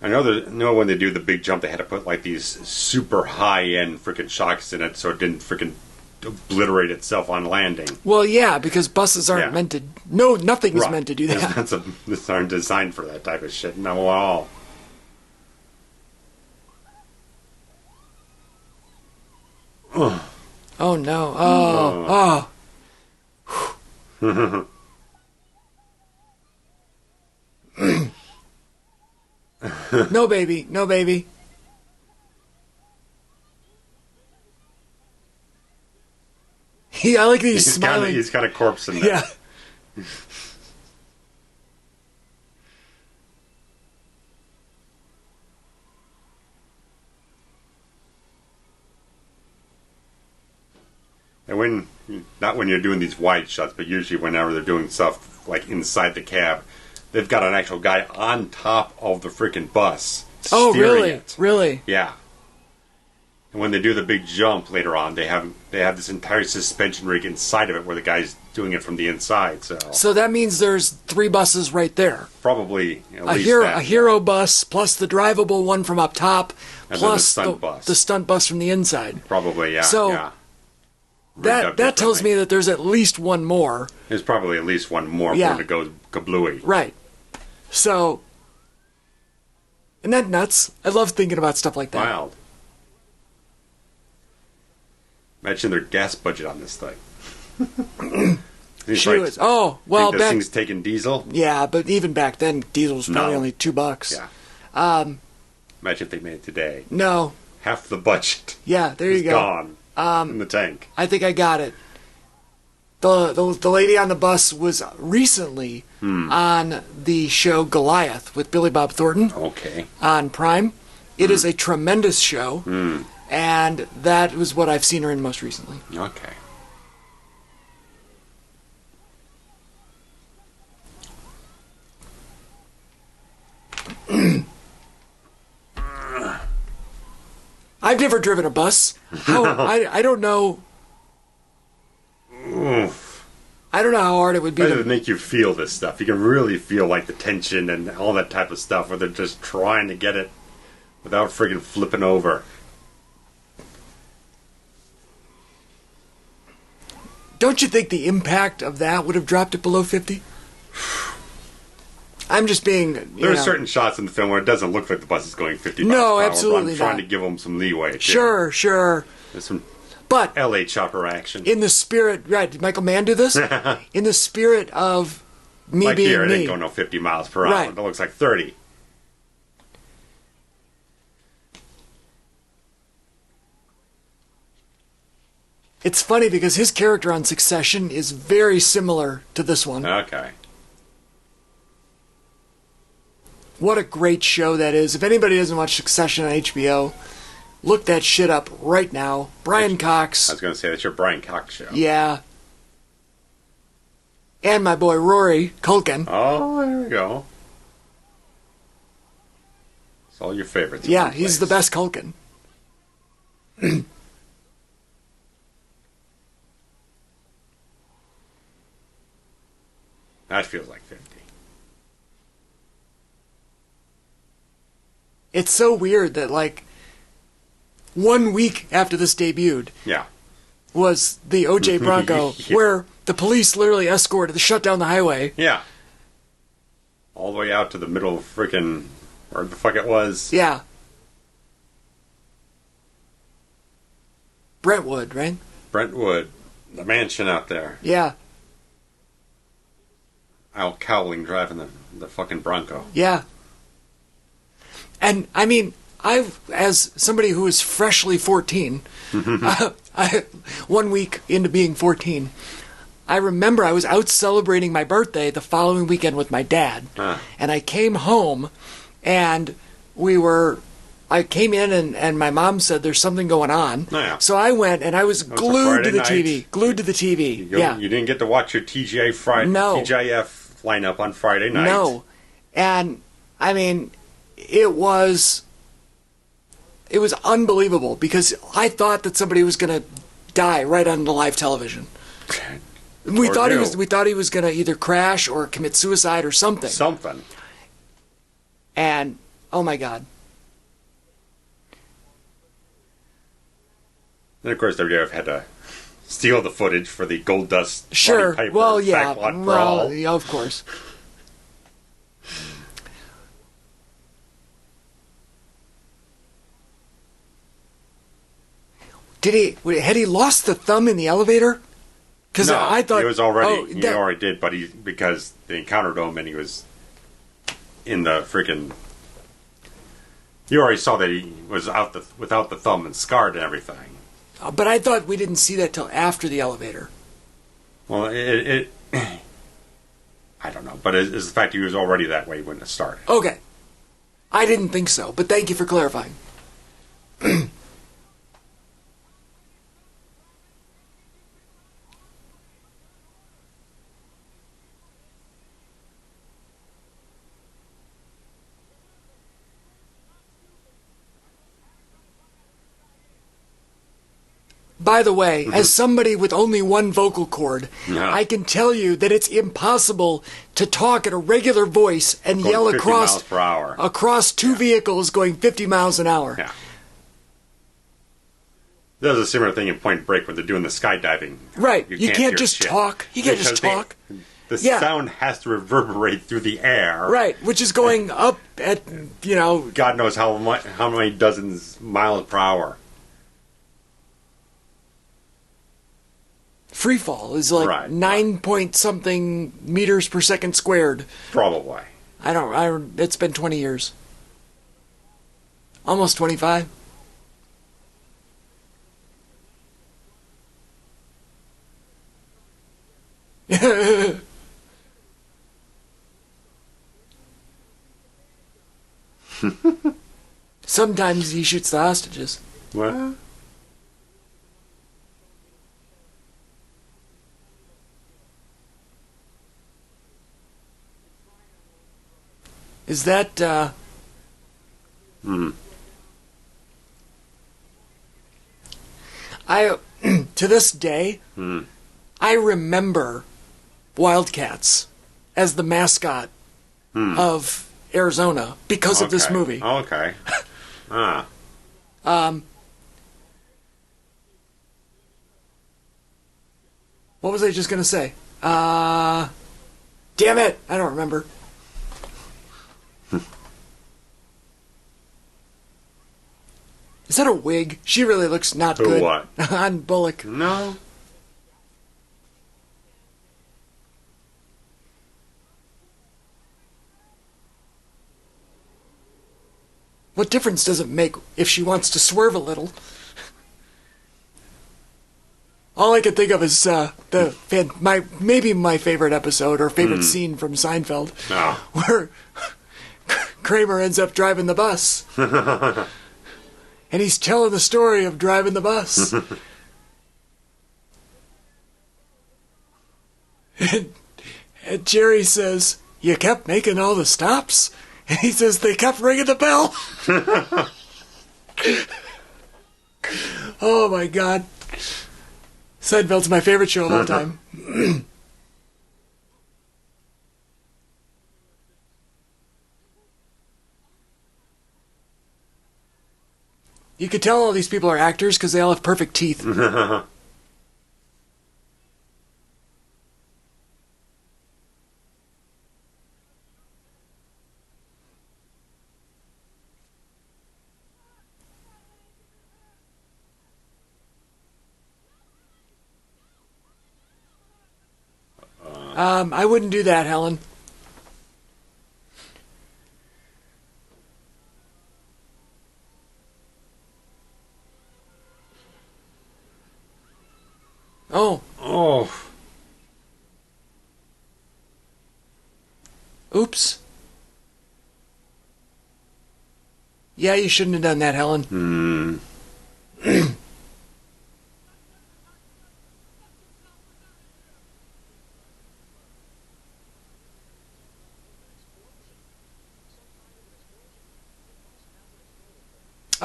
I know when they do the big jump, they had to put, like, these super high-end freaking shocks in it so it didn't freaking obliterate itself on landing. Well, yeah, because buses aren't meant to... No, nothing is meant to do that. These aren't designed for that type of shit. No, at all. Oh, no. Oh. No, baby. No, baby. I like that he's smiling. He's kind of corpsing there. Yeah. And not when you're doing these wide shots, but usually whenever they're doing stuff like inside the cab, they've got an actual guy on top of the freaking bus. Oh, really? It. Really? Yeah. And when they do the big jump later on, they have this entire suspension rig inside of it where the guy's doing it from the inside. So that means there's 3 buses right there. Probably at least a hero bus plus the drivable one from up top, and plus the stunt bus from the inside. Probably, yeah. So yeah. that tells me that there's at least one more. There's probably at least one more for it to go kablooey. Right. So, isn't that nuts? I love thinking about stuff like that. Wild. Imagine their gas budget on this thing. Oh, well, this thing's taking diesel? Yeah, but even back then, diesel was probably only $2. Yeah. Imagine if they made it today. No. Half the budget. Yeah, there you go. Gone in the tank. I think I got it. The lady on the bus was recently on the show Goliath with Billy Bob Thornton. Okay. On Prime. It is a tremendous show. And that was what I've seen her in most recently. Okay. I've never driven a bus. I don't know. Oof. I don't know how hard it would be to make you feel this stuff. You can really feel like the tension and all that type of stuff where they're just trying to get it without friggin' flipping over. Don't you think the impact of that would have dropped it below 50? I'm just being... There are certain shots in the film where it doesn't look like the bus is going 50 miles no, per hour. absolutely I'm trying to give them some leeway. Sure. There's some but LA chopper action. In the spirit... Right, did Michael Mann do this? In the spirit of me like being here, me. It ain't going no 50 miles per hour. Right. It looks like 30. It's funny because his character on Succession is very similar to this one. Okay. What a great show that is. If anybody doesn't watch Succession on HBO, look that shit up right now. Brian Cox. I was going to say, that's your Brian Cox show. Yeah. And my boy Rory Culkin. Oh, there we go. It's all your favorites. Yeah, he's the best Culkin. That feels like 50. It's so weird that, like, 1 week after this debuted, was the OJ Bronco, where the police literally shut down the highway. Yeah. All the way out to the middle of freaking, where the fuck it was. Yeah. Brentwood, right? Brentwood, the mansion out there. Yeah. Al Cowling driving the the fucking Bronco. Yeah. And, I mean, as somebody who is freshly 14, 1 week into being 14, I remember I was out celebrating my birthday the following weekend with my dad. And I came home, and I came in, and my mom said there's something going on. Oh, yeah. So I went, and I was glued to the TV. Glued to the TV. You didn't get to watch your TGIF lineup on Friday night. No. And, I mean, it was unbelievable, because I thought that somebody was going to die right on the live television. We thought he was going to either crash or commit suicide or something. And, oh my God. And of course, WWF had to steal the footage for the Gold Dust. Sure. Piper Well, yeah. backlot Well, brawl. yeah, of course. Had he lost the thumb in the elevator? Because no, I thought he was already. He already did, but because they encountered him and he was in the freaking. You already saw that he was without the thumb and scarred and everything. But I thought we didn't see that till after the elevator. Well, I don't know, but it's the fact he was already that way when it started. Okay, I didn't think so, but thank you for clarifying. By the way, as somebody with only one vocal cord, I can tell you that it's impossible to talk at a regular voice and yell 50 miles per hour. across two vehicles going 50 miles an hour. Yeah. There's a similar thing in Point Break when they're doing the skydiving. Right. You can't just shit. talk. You can't just talk. The sound has to reverberate through the air. Right, which is going up at, God knows how many dozens miles per hour. Free fall is like 9 point something meters per second squared. Probably. It's been 20 years. Almost 25. Sometimes he shoots the hostages. What? Is that, I, to this day, I remember Wildcats as the mascot of Arizona because of this movie. Okay. What was I just going to say? Damn it! I don't remember. Is that a wig? She really looks not good. What? On Bullock. No. What difference does it make if she wants to swerve a little? All I can think of is maybe my favorite episode or favorite scene from Seinfeld, where Kramer ends up driving the bus. And he's telling the story of driving the bus. and Jerry says, "You kept making all the stops?" And he says, "They kept ringing the bell." Oh my God. Seinfeld's my favorite show of all time. You could tell all these people are actors because they all have perfect teeth. I wouldn't do that, Helen. Oh. Oh. Oops. Yeah, you shouldn't have done that, Helen.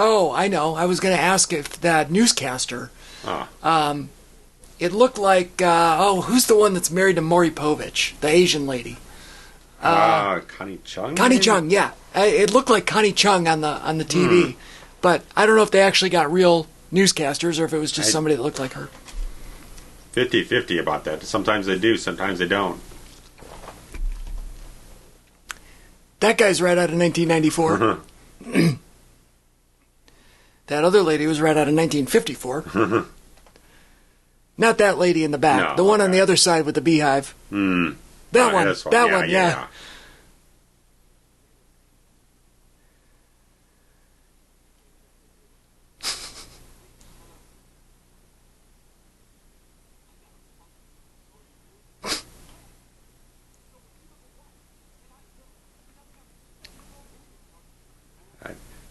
Oh, I know. I was going to ask if that newscaster. It looked like, who's the one that's married to Maury Povich? The Asian lady. Connie Chung? Connie maybe? Chung, yeah. It looked like Connie Chung on the TV. But I don't know if they actually got real newscasters or if it was just somebody that looked like her. 50-50 about that. Sometimes they do, sometimes they don't. That guy's right out of 1994. That other lady was right out of 1954. Not that lady in the back. No, the one on the other side with the beehive. That one. That one, yeah.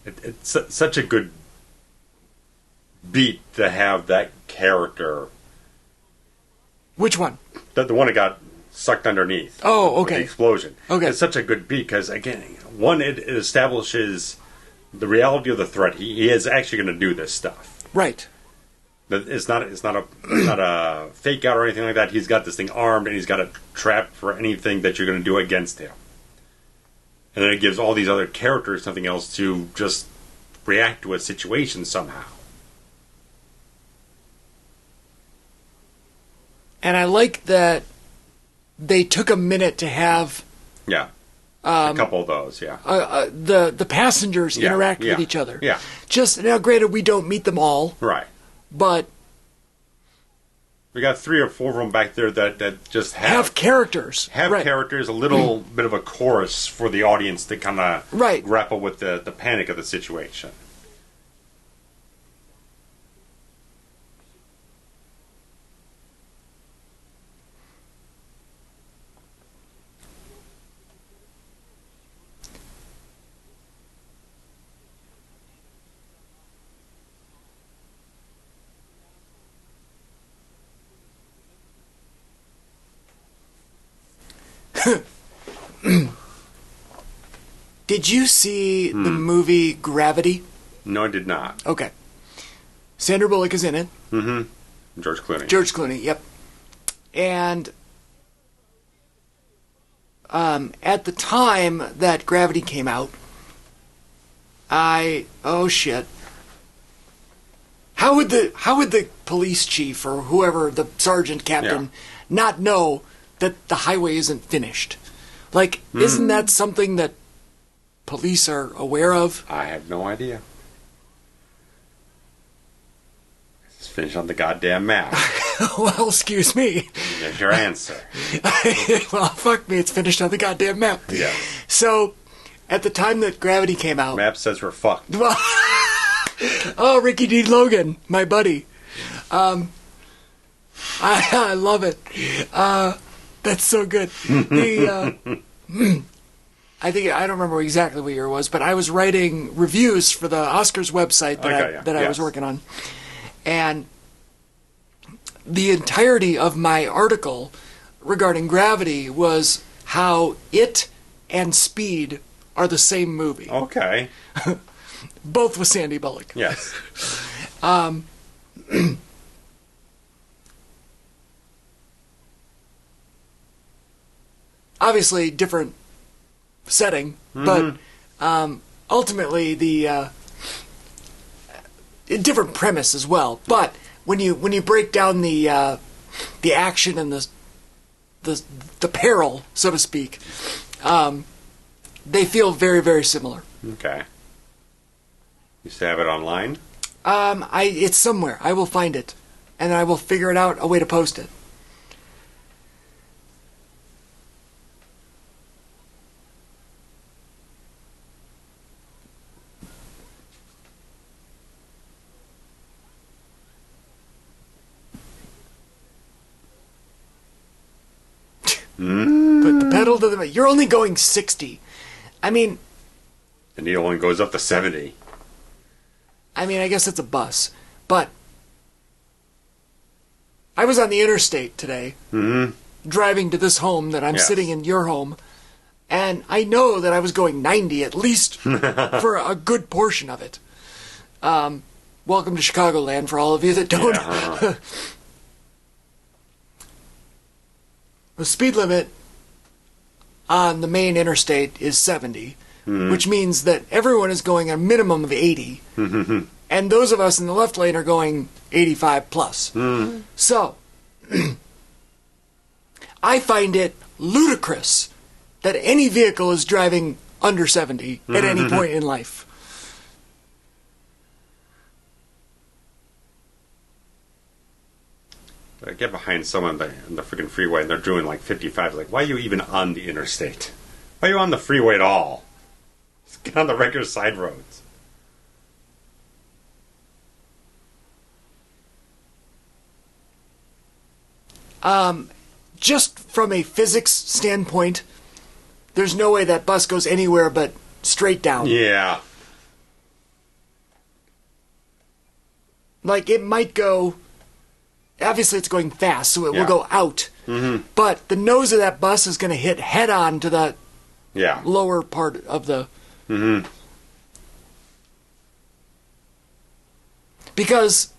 It's such a good beat to have that character. Which one? The one that got sucked underneath. Oh, okay. With the explosion. Okay. It's such a good beat because, again, one, it establishes the reality of the threat. He is actually going to do this stuff. Right. It's not a fake out or anything like that. He's got this thing armed and he's got it trapped for anything that you're going to do against him. And then it gives all these other characters something else to just react to a situation somehow. And I like that they took a minute to have a couple of those, the passengers interact with each other. Yeah. Just now, granted, we don't meet them all, Right. but we got 3 or 4 of them back there that just have characters. Right. Characters, a little bit of a chorus for the audience to kind of grapple with the panic of the situation. Did you see the movie Gravity? No, I did not. Okay. Sandra Bullock is in it. Mm-hmm. George Clooney. Yep. And at the time that Gravity came out, oh shit. How would the police chief or whoever, the sergeant captain, not know that the highway isn't finished? Like, isn't that something that police are aware of? I have no idea. It's finished on the goddamn map. Well, excuse me. There's your answer. Well, fuck me, it's finished on the goddamn map. Yeah. So, at the time that Gravity came out... Map says we're fucked. Oh, Ricky D. Logan, my buddy. I love it. That's so good. I don't remember exactly what year it was, but I was writing reviews for the Oscars website that I was working on. And the entirety of my article regarding Gravity was how it and Speed are the same movie. Okay. Both with Sandy Bullock. Yes. Obviously, different setting, but ultimately the different premise as well. But when you break down the action and the peril, so to speak, they feel very, very similar. Okay. You still have it online? It's somewhere. I will find it, and I will figure it out a way to post it. Put the pedal to the metal. You're only going 60. I mean... The needle only goes up to 70. I mean, I guess it's a bus. But... I was on the interstate today, driving to this home that I'm sitting in your home, and I know that I was going 90 at least for a good portion of it. Welcome to Chicagoland for all of you that don't. Yeah. The speed limit on the main interstate is 70, which means that everyone is going a minimum of 80. And those of us in the left lane are going 85 plus. So, I find it ludicrous that any vehicle is driving under 70 at any point in life. I get behind someone on the freaking freeway and they're doing like 55. Like, why are you even on the interstate? Why are you on the freeway at all? Just get on the regular side roads. Just from a physics standpoint, there's no way that bus goes anywhere but straight down. Yeah. Like, it might go... Obviously, it's going fast, so it will go out. But the nose of that bus is going to hit head-on to the lower part of the... Because...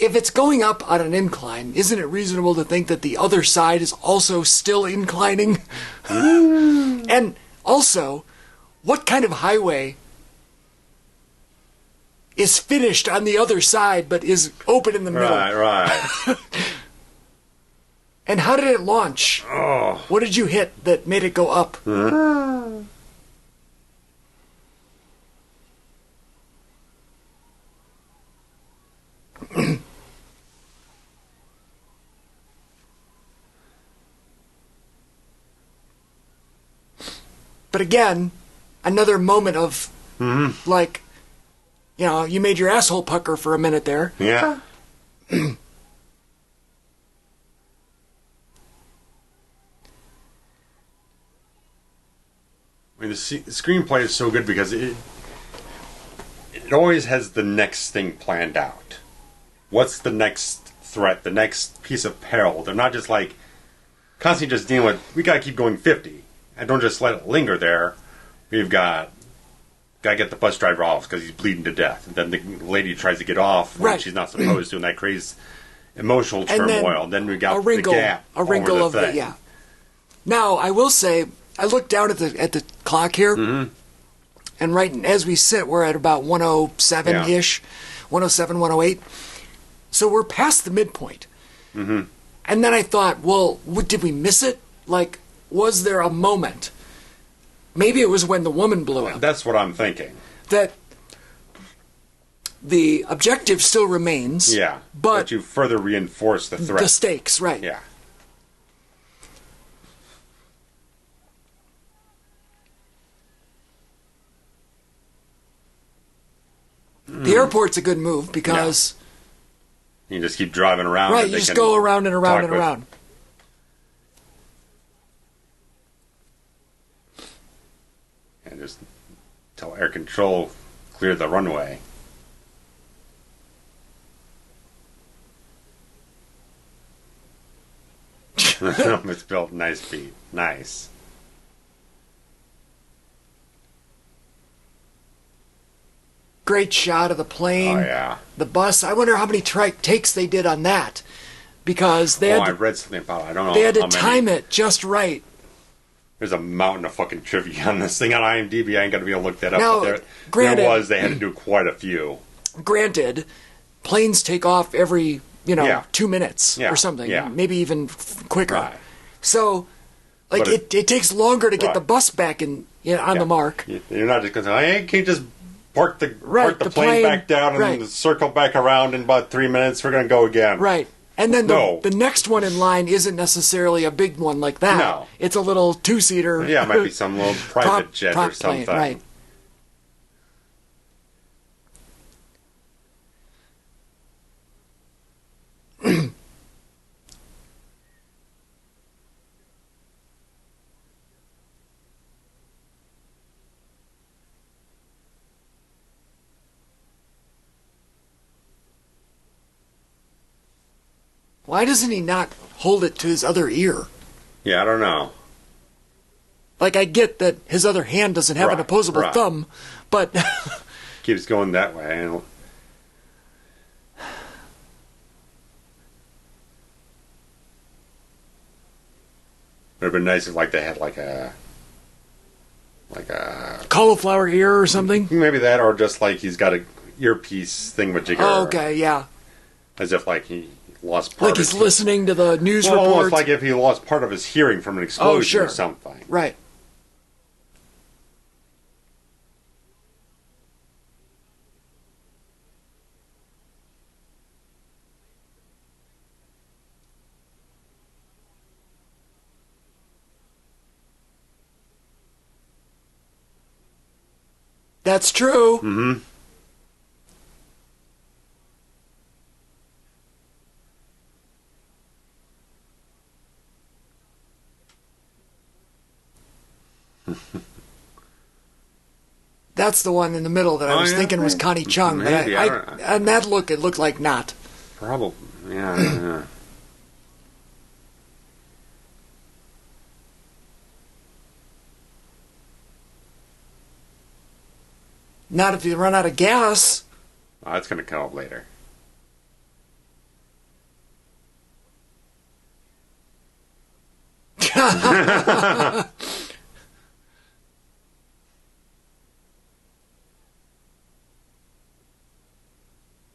if it's going up on an incline, isn't it reasonable to think that the other side is also still inclining? And also, what kind of highway is finished on the other side but is open in the middle? Right. And how did it launch? Oh. What did you hit that made it go up? But again, another moment of, like, you know, you made your asshole pucker for a minute there. Yeah. I mean, the screenplay is so good because it always has the next thing planned out. What's the next threat, the next piece of peril? They're not just like constantly just dealing with, we got to keep going 50. And don't just let it linger there. We've got to get the bus driver off because he's bleeding to death. And then the lady tries to get off when she's not supposed to, and that creates emotional turmoil. And then we got the gap. A wrinkle of the, yeah. Now, I will say, I looked down at the clock here, and right as we sit, we're at about 107-ish, 107, 108. So we're past the midpoint. And then I thought, well, did we miss it? Like, was there a moment? Maybe it was when the woman blew up. That's what I'm thinking. That the objective still remains. Yeah. But you further reinforce the threat. The stakes, right. Yeah. The airport's a good move because... You just keep driving around. Right, you just go around and around and around. And just tell air control, clear the runway. It's built nice beat. Nice. Great shot of the plane. Oh, yeah. The bus. I wonder how many takes they did on that. Because they had I read something about it. I don't know. They had to time it just right. There's a mountain of fucking trivia on this thing on IMDb. I ain't going to be able to look that up. Now, but granted, they had to do quite a few. Granted, planes take off every, 2 minutes or something. Yeah. Maybe even quicker. Right. So, like, it takes longer to get the bus back on the mark. You're not just going to say, hey, can't you just park the plane back down and circle back around in about 3 minutes? We're going to go again. Right. And then the next one in line isn't necessarily a big one like that. No. It's a little two-seater. Yeah, it might be some little private jet or something. Plane, right. Why doesn't he not hold it to his other ear? Yeah, I don't know. Like, I get that his other hand doesn't have an opposable thumb, but... Keeps going that way. And... It would have been nice if, like, they had, like a cauliflower ear or something? Maybe that, or just, like, he's got a earpiece thingamajigger. Oh, okay, yeah. As if, like, he lost part like he's listening to the news reports. Almost like if he lost part of his hearing from an explosion or something. Right. That's true. Mm-hmm. That's the one in the middle that I was thinking was Connie Chung. Maybe, but on that look, it looked like not. Probably, yeah. Not if you run out of gas. Oh, that's going to come up later.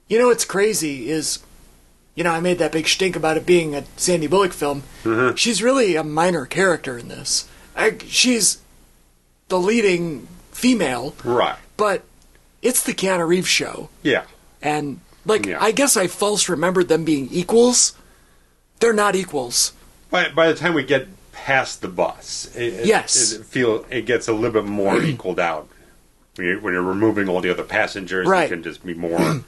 You know what's crazy is, I made that big stink about it being a Sandy Bullock film. Mm-hmm. She's really a minor character in this. She's the leading female. Right. But it's the Keanu Reeves show. Yeah. And, I guess I false remembered them being equals. They're not equals. By the time we get past the bus, it gets a little bit more equaled out. When you're removing all the other passengers, you can just be more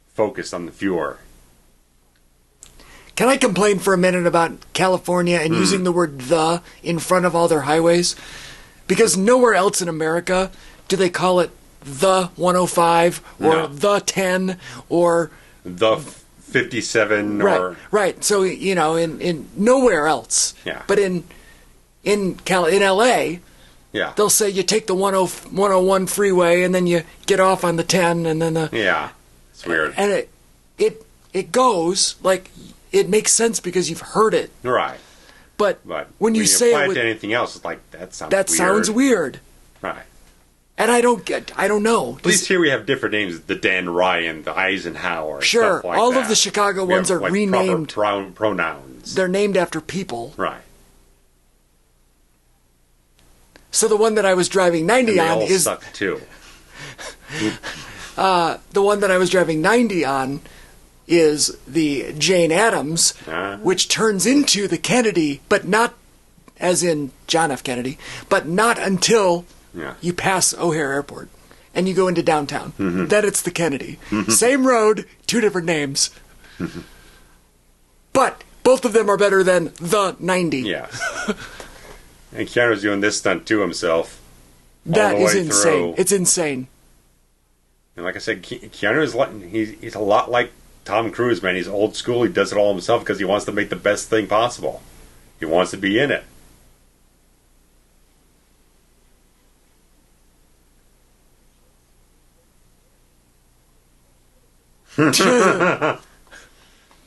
focused on the viewer. Can I complain for a minute about California and using the word "the" in front of all their highways? Because nowhere else in America do they call it the 105 or the 10 or the 57 right. So in nowhere else. Yeah. But in LA, they'll say you take the 101 freeway and then you get off on the 10 and then the it's weird. And it goes like it makes sense because you've heard it. Right. But when you say apply it to anything else, it's like that sounds weird. Right. And I don't know. At least here we have different names: the Dan Ryan, the Eisenhower. Sure, stuff like all that. of the Chicago ones are renamed. Pronouns. They're named after people. Right. So the one that I was driving 90 on is suck too. The one that I was driving 90 on is the Jane Addams, which turns into the Kennedy, but not as in John F. Kennedy, but not until you pass O'Hare Airport and you go into downtown. Mm-hmm. Then it's the Kennedy. Same road, two different names. But both of them are better than the 90. Yes. And Keanu's doing this stunt to himself. That is insane. It's insane. And like I said, Keanu is he's a lot like Tom Cruise, man. He's old school. He does it all himself because he wants to make the best thing possible. He wants to be in it.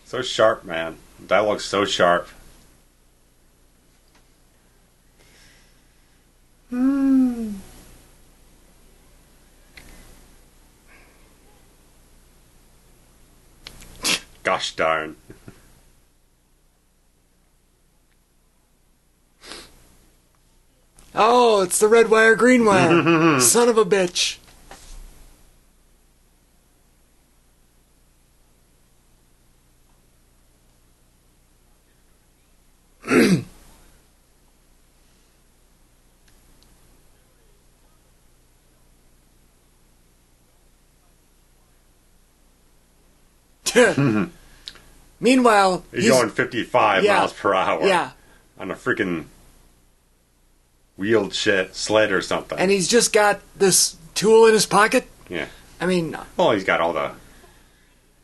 So sharp, man. Dialogue's so sharp. Gosh darn. Oh, it's the red wire, green wire. Son of a bitch. Meanwhile, he's going 55 miles per hour. Yeah. On a freaking wheeled sled or something. And he's just got this tool in his pocket? Yeah. I mean... Well, he's got all the...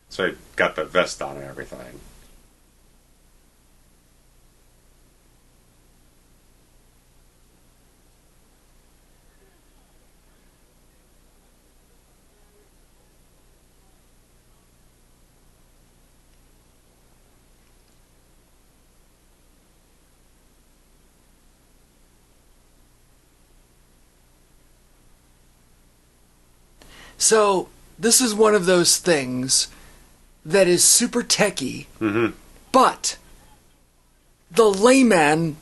So he got the vest on and everything. So this is one of those things that is super techy, but the layman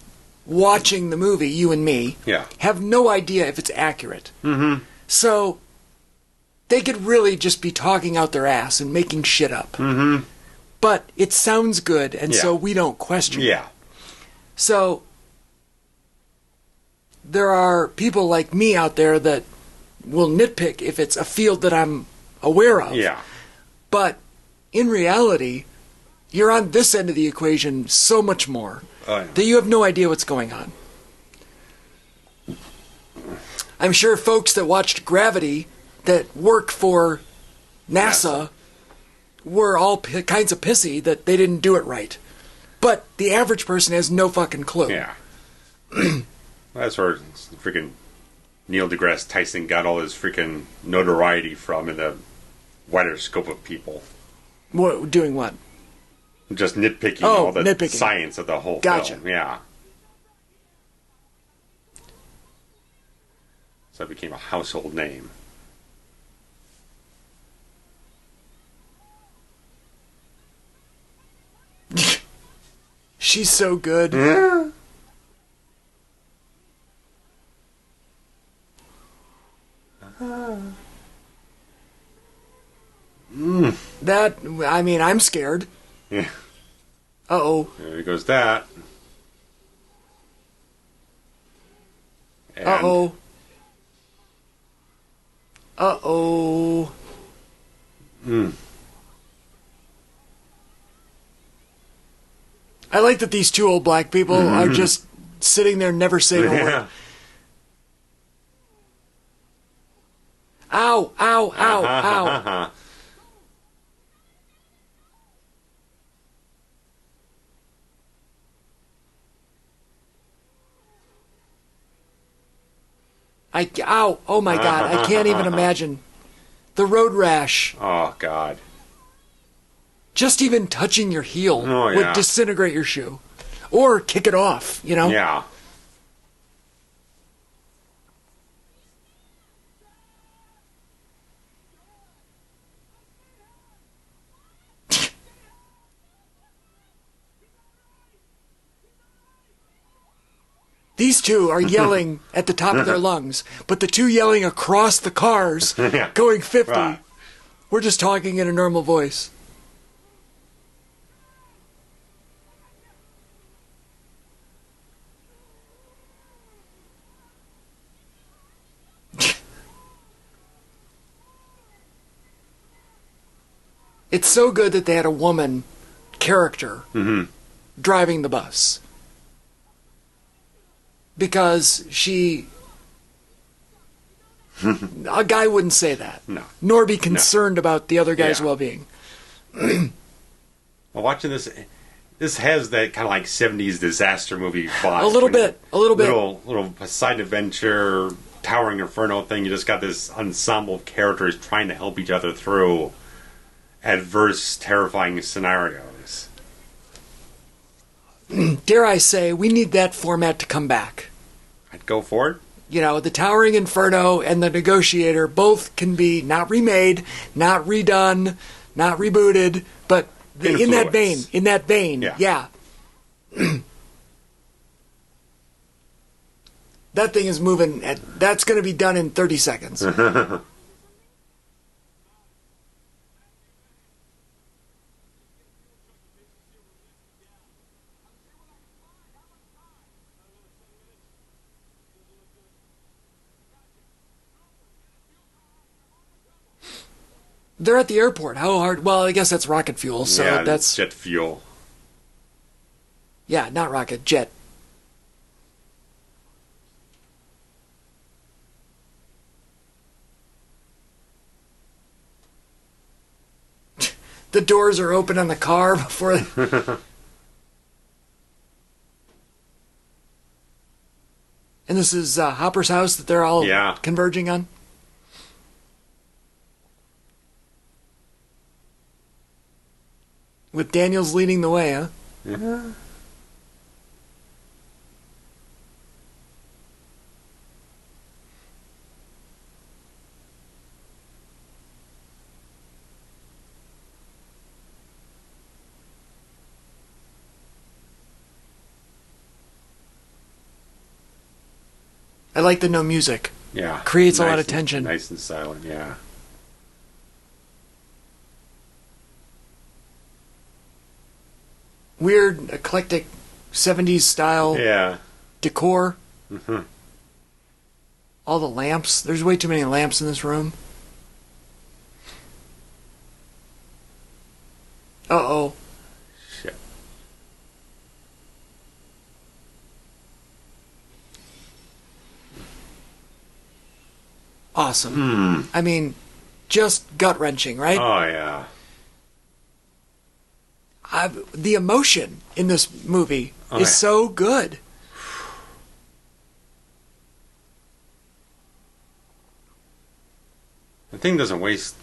watching the movie, you and me, have no idea if it's accurate. So they could really just be talking out their ass and making shit up. But it sounds good, and so we don't question it. So there are people like me out there that will nitpick if it's a field that I'm aware of. But in reality, you're on this end of the equation so much more that you have no idea what's going on. I'm sure folks that watched Gravity that work for NASA were all kinds of pissy that they didn't do it right. But the average person has no fucking clue. That's where freaking Neil deGrasse Tyson got all his freaking notoriety from in the wider scope of people. What, doing what? Just nitpicking all the science of the whole Gotcha. film. So it became a household name. She's so good. That, I mean, I'm scared. Uh-oh. There goes that. And Uh-oh. Uh-oh. I like that these two old black people are just sitting there never saying a word. Ow, ow, ow, ow. Ow, oh my God, I can't even imagine. The road rash. Oh, God. Just even touching your heel would disintegrate your shoe. Or kick it off, you know? Yeah. These two are yelling at the top of their lungs, but the two yelling across the cars, going 50, we're just talking in a normal voice. It's so good that they had a woman character driving the bus. Because a guy wouldn't say that. No. Nor be concerned about the other guy's well-being. Well, watching this has that kind of like 70s disaster movie vibe. A little bit. Little Poseidon Adventure, Towering Inferno thing. You just got this ensemble of characters trying to help each other through adverse, terrifying scenarios. Dare I say, we need that format to come back. I'd go for it. You know, the Towering Inferno and the Negotiator both can be not remade, not redone, not rebooted, but in that vein, yeah. That thing is moving. That's going to be done in 30 seconds. They're at the airport. How hard? Well, I guess that's rocket fuel, so that's jet fuel. Yeah, not rocket, jet. The doors are open on the car before. And this is Hopper's house that they're all converging on. With Daniels leading the way, huh? Yeah. I like the no music. Yeah. Creates a lot of tension. Nice and silent, yeah. Weird, eclectic 70s style decor. Mm-hmm. All the lamps. There's way too many lamps in this room. Uh-oh. Shit. Awesome. I mean, just gut-wrenching, right? Oh, yeah. The emotion in this movie is so good. The thing doesn't waste...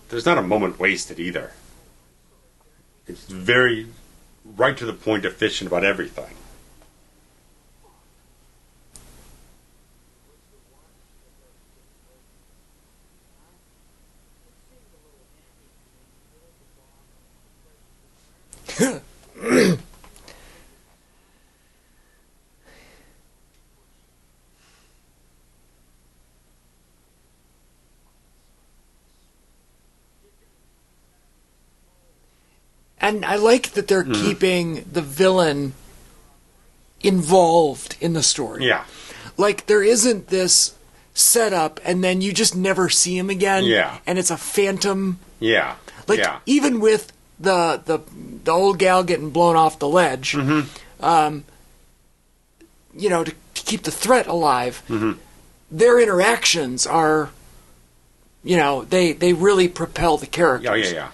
There's not a moment wasted either. It's very right to the point, efficient about everything. And I like that they're keeping the villain involved in the story. Yeah. Like, there isn't this setup and then you just never see him again. Yeah. And it's a phantom. Yeah. Like, yeah. even with the old gal getting blown off the ledge, you know, to keep the threat alive, their interactions are, you know, they really propel the characters. Oh, yeah.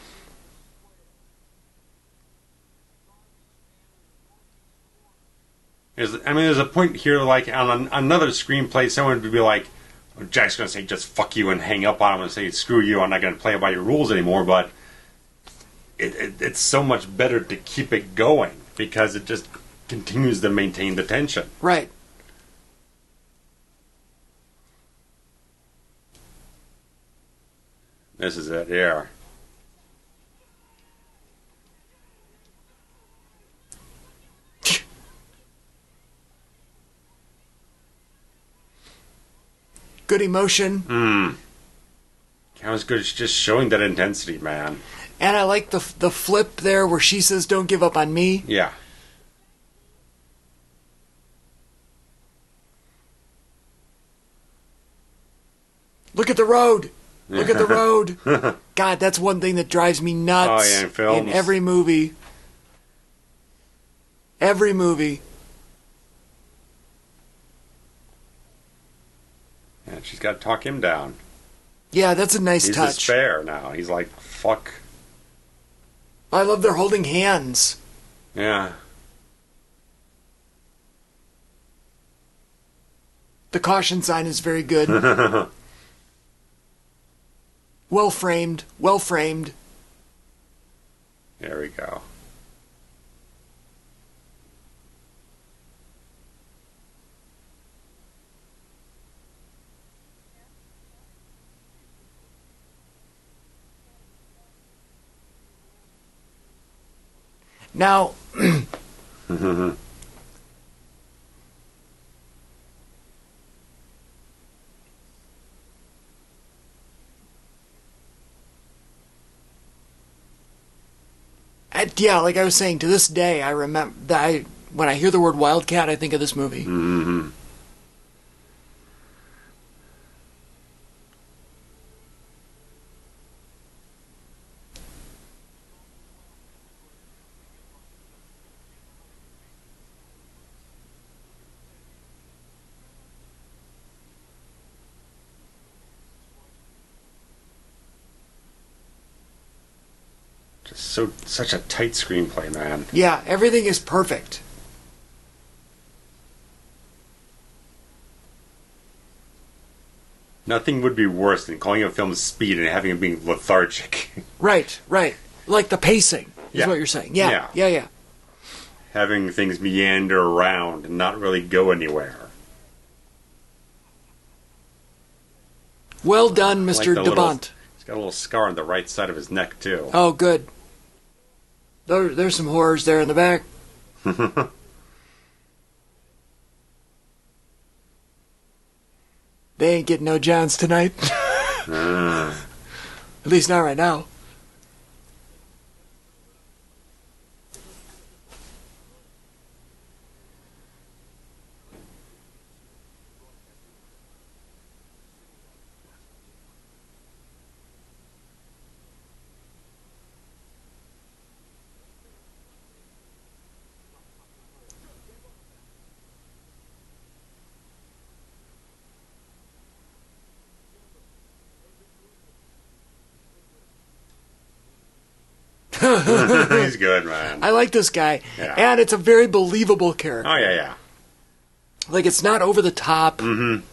There's a point here, like, on another screenplay, someone would be like, Jack's going to say, just fuck you, and hang up on him and say, screw you, I'm not going to play by your rules anymore, but it's so much better to keep it going, because it just continues to maintain the tension. Right. This is it, yeah. Good emotion. That was good. It's just showing that intensity, man. And I like the flip there where she says, "Don't give up on me." Yeah. Look at the road. Look at the road. God, that's one thing that drives me nuts. Oh, yeah, in films. In every movie. Every movie. And she's got to talk him down. Yeah, that's a nice He's touch. despair now. He's like, fuck. I love they're holding hands. Yeah. The caution sign is very good. Well framed. Well framed. There we go. Now, yeah, like I was saying, to this day, I remember that when I hear the word Wildcat, I think of this movie. Mm-hmm. Such a tight screenplay, man. Yeah, everything is perfect. Nothing would be worse than calling a film speed and having it being lethargic. Right, right. Like the pacing is what you're saying. Yeah. Having things meander around and not really go anywhere. Well done, Mr. Bont. He's got a little scar on the right side of his neck, too. Oh, good. There's some horrors there in the back. They ain't getting no Johns tonight. At least not right now. He's good, man. I like this guy. Yeah. And it's a very believable character. Oh, yeah. Like, it's not over the top. Mm-hmm.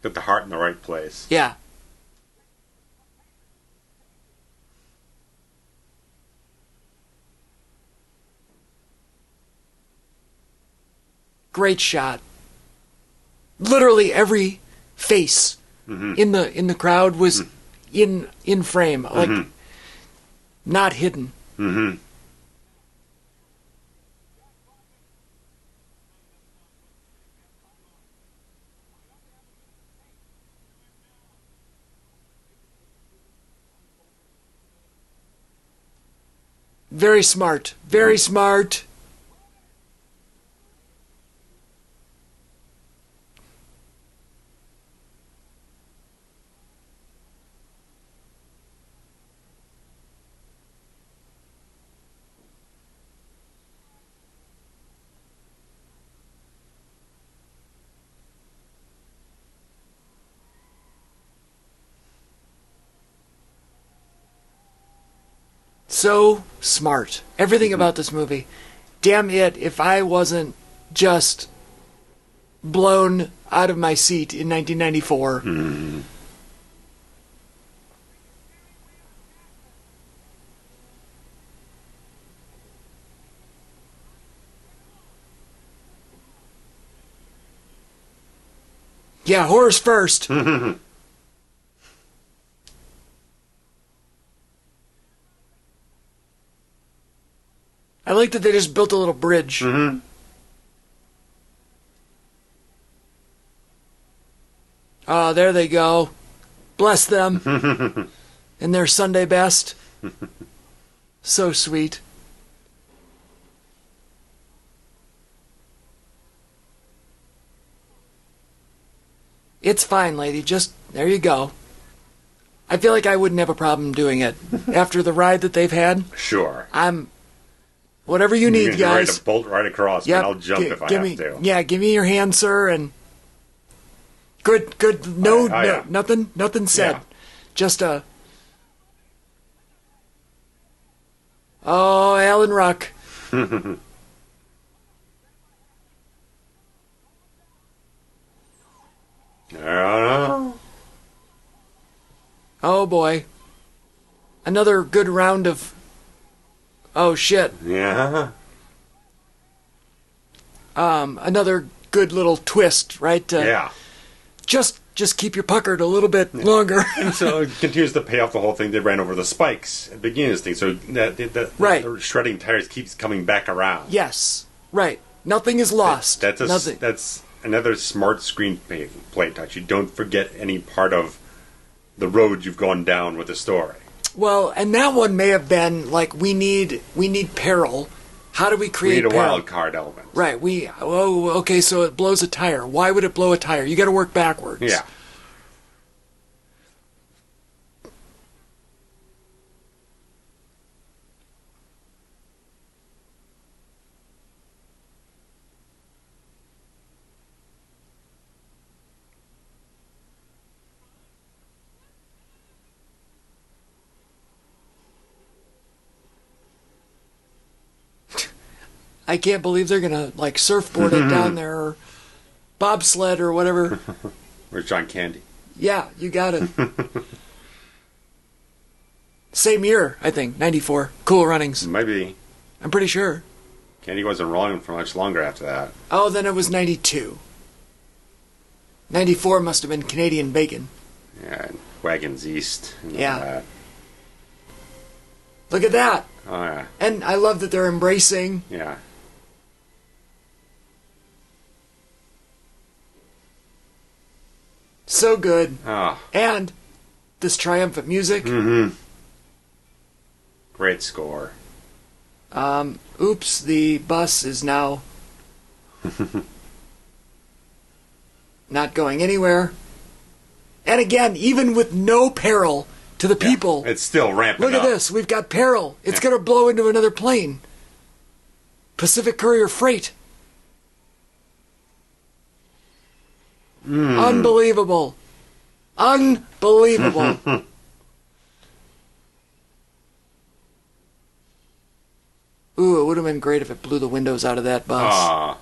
Got the heart in the right place. Yeah. Great shot. Literally every face in the crowd was in frame, like not hidden. Mm-hmm. Very smart. Very smart. So smart. Everything about this movie. Damn it, if I wasn't just blown out of my seat in 1994. Yeah, horrors first. I like that they just built a little bridge. Mm-hmm. Oh, there they go. Bless them. In their Sunday best. So sweet. It's fine, lady. Just, there you go. I feel like I wouldn't have a problem doing it. After the ride that they've had, Sure. whatever you need, You're ready guys. to bolt right across, Yep. and I'll jump if I have to. Yeah, give me your hand, sir, and good. No, yeah. nothing said. Yeah. Just a. Oh, Alan Ruck. Oh boy. Another good round of. Oh shit. Yeah. Another good little twist, right? Yeah. Just keep your puckered a little bit longer. And so it continues to pay off the whole thing. They ran over the spikes at the beginning of this thing, so that Right. the shredding tires keeps coming back around. Yes. Right. Nothing is lost. Nothing. That's another smart screenplay touch. You don't forget any part of the road you've gone down with the story. Well, and that one may have been like we need peril. How do we We create need a peril? wild card element. Right. Okay, so it blows a tire. Why would it blow a tire? You got to work backwards. Yeah. I can't believe they're gonna like surfboard it down there, or bobsled or whatever. Where's John Candy? Yeah, you got it. Same year, I think, 94. Cool Runnings. Maybe. I'm pretty sure. Candy wasn't wrong for much longer after that. Oh, then it was 92. 94 must have been Canadian Bacon. Yeah, and Wagons East. And all Yeah. that. Look at that. Oh, yeah. And I love that they're embracing. Yeah. So good. Oh. And this triumphant music. Mm-hmm. Great score. Oops, the bus is now not going anywhere. And again, even with no peril to the people, it's still ramping look up. at this. We've got peril. It's going to blow into another plane. Pacific Courier Freight. Unbelievable. Unbelievable. Ooh, it would have been great if it blew the windows out of that bus.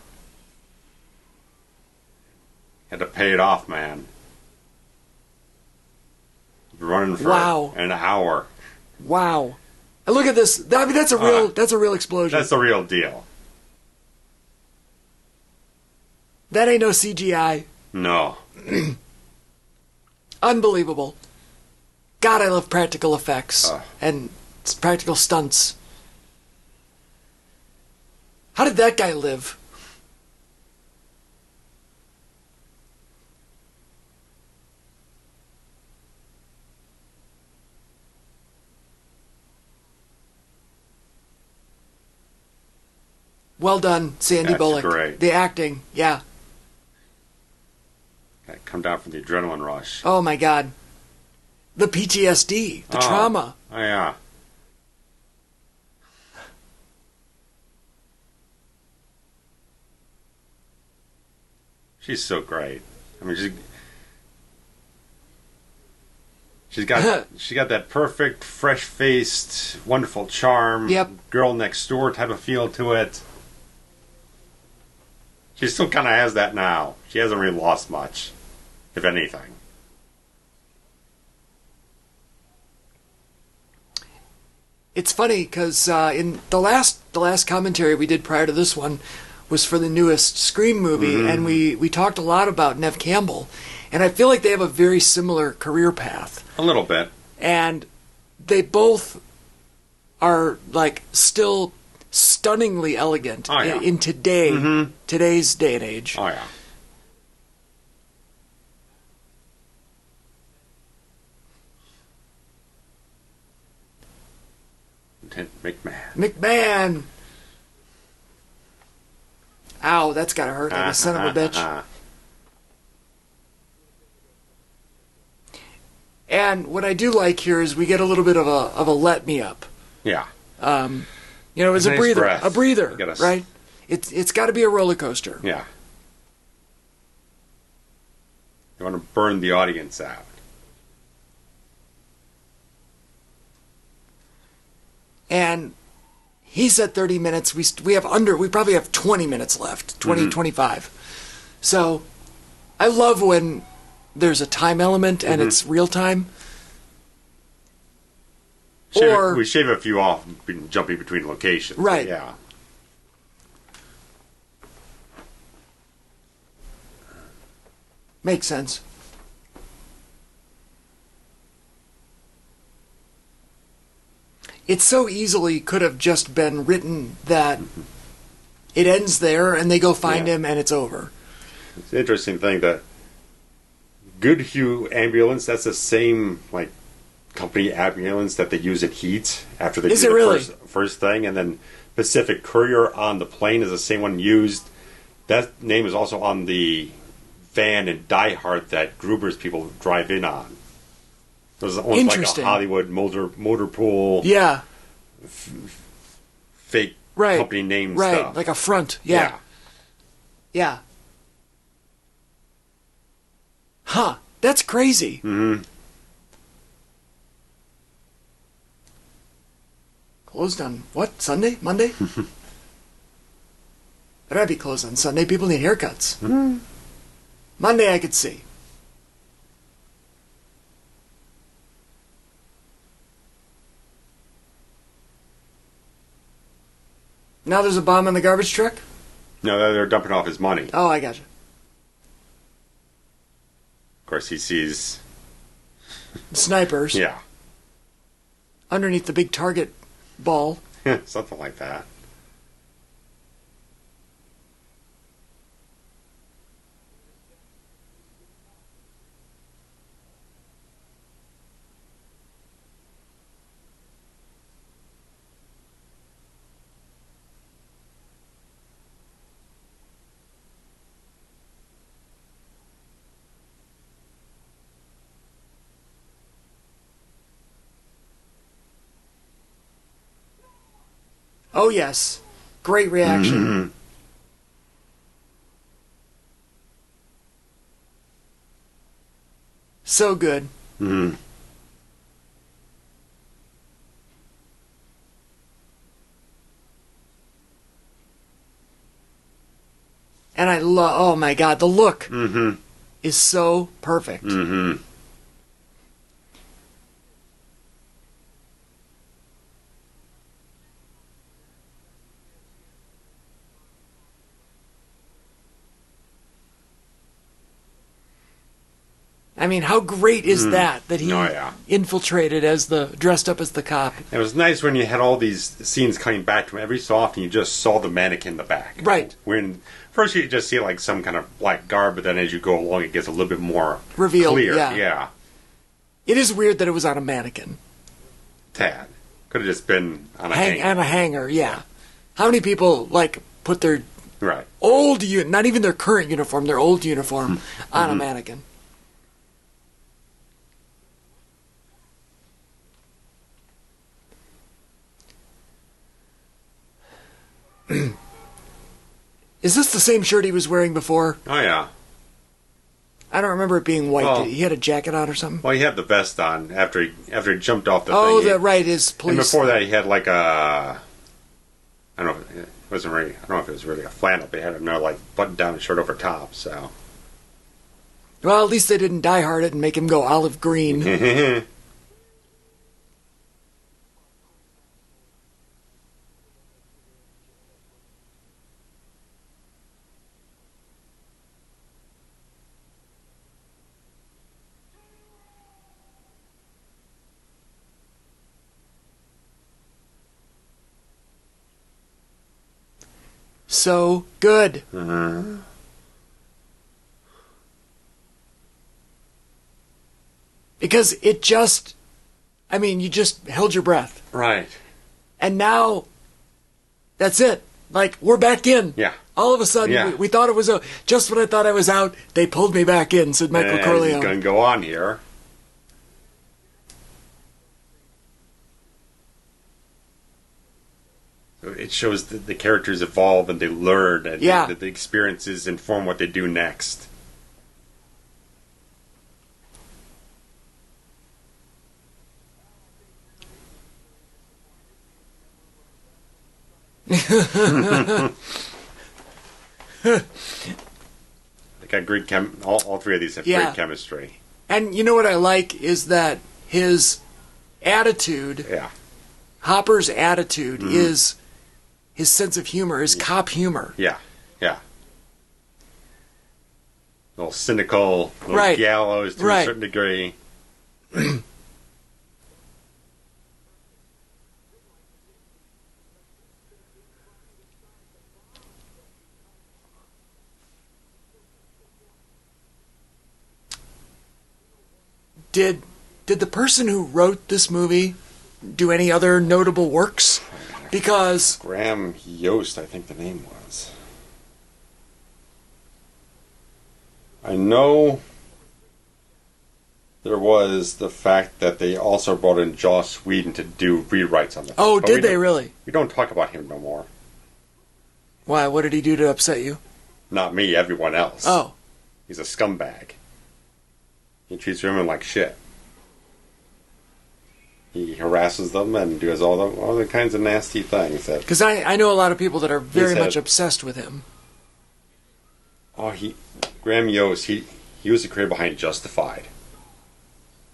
Had to pay it off, man. Running for an hour. Wow. And look at this. I mean, that's a real explosion. That's the real deal. That ain't no CGI. No. Unbelievable. God, I love practical effects and practical stunts. How did that guy live? Well done, Sandy Bullock. Great. The acting, yeah. Come down from the adrenaline rush. Oh my God. The PTSD, the trauma. Oh yeah. She's so great. I mean, she's got that perfect, fresh-faced, wonderful charm. Yep. Girl next door type of feel to it. She still kind of has that now. She hasn't really lost much, if anything. It's funny because in the last commentary we did prior to this one was for the newest Scream movie, and we talked a lot about Neve Campbell, and I feel like they have a very similar career path. A little bit. And they both are like still stunningly elegant in today's day and age. Oh yeah. McMahon. Ow, that's gotta hurt like a son of a bitch. And what I do like here is we get a little bit of a let me up. Yeah. It was nice a breather, right? It's got to be a roller coaster. Yeah. You want to burn the audience out. And he said 30 minutes. We probably have 20 minutes left, 25. So I love when there's a time element and it's real time. We shave a few off jumping between locations. Right. Yeah. Makes sense. It so easily could have just been written that it ends there and they go find him and it's over. It's an interesting thing that Good Hue ambulance, that's the same company ambulance that they use at Heat after they do the first thing, and then Pacific Courier on the plane is the same one used. That name is also on the van in Die Hard that Gruber's people drive in on. There's almost like a Hollywood motor pool. Yeah. Fake company name stuff. Right, like a front. Yeah. Yeah. Huh. That's crazy. Mm-hmm. Closed on what? Sunday? Monday? Better not be closed on Sunday. People need haircuts. Mm-hmm. Monday I could see. Now there's a bomb on the garbage truck? No, they're dumping off his money. Oh, I gotcha. Of course, he sees snipers. Yeah. Underneath the big target ball. Something like that. Oh, yes. Great reaction. So good. Mm-hmm. And I love, oh my God, the look Mm-hmm. is so perfect. Mm-hmm. I mean, how great is that he Oh, yeah. infiltrated dressed up as the cop. It was nice when you had all these scenes coming back to him. Every so often you just saw the mannequin in the back. Right. When first you just see like some kind of black garb, but then as you go along it gets a little bit more Revealed, clear. yeah. It is weird that it was on a mannequin. Tad. Could have just been on a hanger. On a hanger, yeah. How many people, like, put their Right. old, not even their current uniform, their old uniform on a mannequin? Is this the same shirt he was wearing before? Oh yeah. I don't remember it being white. Well, He had a jacket on or something? Well, he had the vest on after he jumped off the Oh, thing. right, his police. And before that, he had like a, I don't know, it wasn't really, I don't know if it was really a flannel, but he had another like button-down shirt over top. So. Well, at least they didn't die hard it and make him go olive green. So good. Because it just, I mean, you just held your breath. Right. And now, that's it. Like, we're back in. Yeah. All of a sudden, we thought it was just when I thought I was out, they pulled me back in, said Michael Corleone. He's going to go on here. So it shows that the characters evolve and they learn, and that the experiences inform what they do next. They got great all three of these have great chemistry. And you know what I like is that his attitude, Hopper's attitude, is his sense of humor, his cop humor. Yeah. A little cynical, a little gallows to a certain degree. Did the person who wrote this movie do any other notable works? Because Graham Yost, I think the name was. I know there was the fact that they also brought in Joss Whedon to do rewrites on the film. Oh, did they really? We don't talk about him no more. Why? What did he do to upset you? Not me, everyone else. Oh. He's a scumbag. He treats women like shit. He harasses them and does all the kinds of nasty things. Because I know a lot of people that are very much obsessed with him. Oh, Graham Yost, he was the creator behind Justified.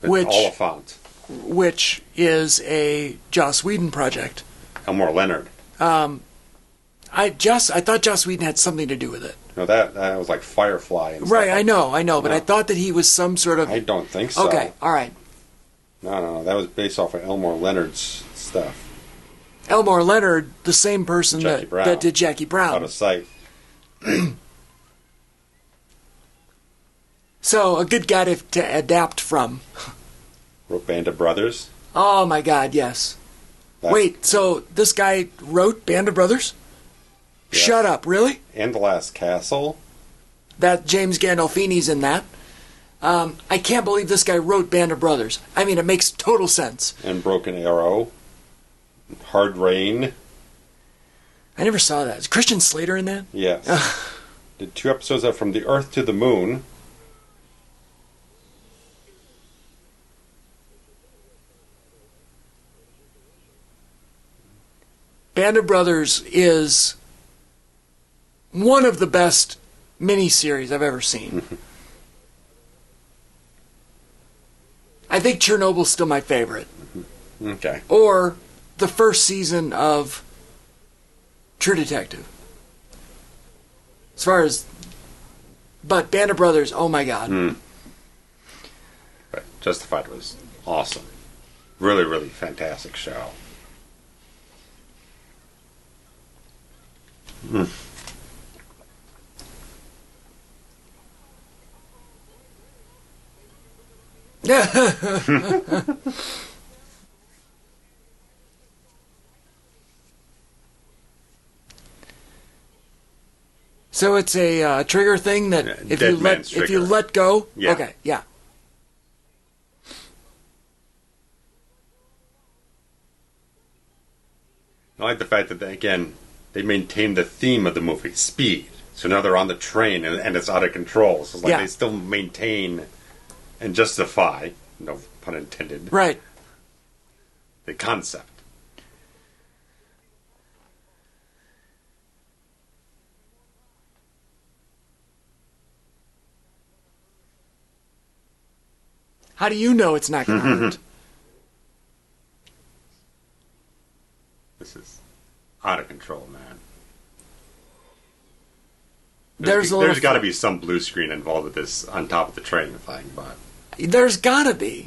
Oliphant. Which is a Joss Whedon project. Elmore Leonard. I thought Joss Whedon had something to do with it. No, that was like Firefly. And right, stuff. I know, but I thought that he was some sort of... I don't think so. Okay, all right. No, that was based off of Elmore Leonard's stuff. Elmore Leonard, the same person that did Jackie Brown. Out of sight. So, a good guy to adapt from. Wrote Band of Brothers. Oh my God, yes. Wait, so this guy wrote Band of Brothers? Yes. Shut up, really? And The Last Castle. That James Gandolfini's in that. I can't believe this guy wrote Band of Brothers. I mean, it makes total sense. And Broken Arrow. Hard Rain. I never saw that. Is Christian Slater in that? Yes. Did 2 episodes of From the Earth to the Moon. Band of Brothers is one of the best miniseries I've ever seen. I think Chernobyl's still my favorite. Okay. Or the first season of True Detective. As far as... But Band of Brothers, oh my god. Right. Justified was awesome. Really, really fantastic show. So it's a trigger thing that if you let go, yeah. Okay, yeah. I like the fact that they maintain the theme of the movie, speed. So now they're on the train and it's out of control. So it's like they still maintain and justify, no pun intended, Right. the concept. How do you know it's not going to hurt? This is out of control, man. There's got to be some blue screen involved with this on top of the train thing, but there's got to be.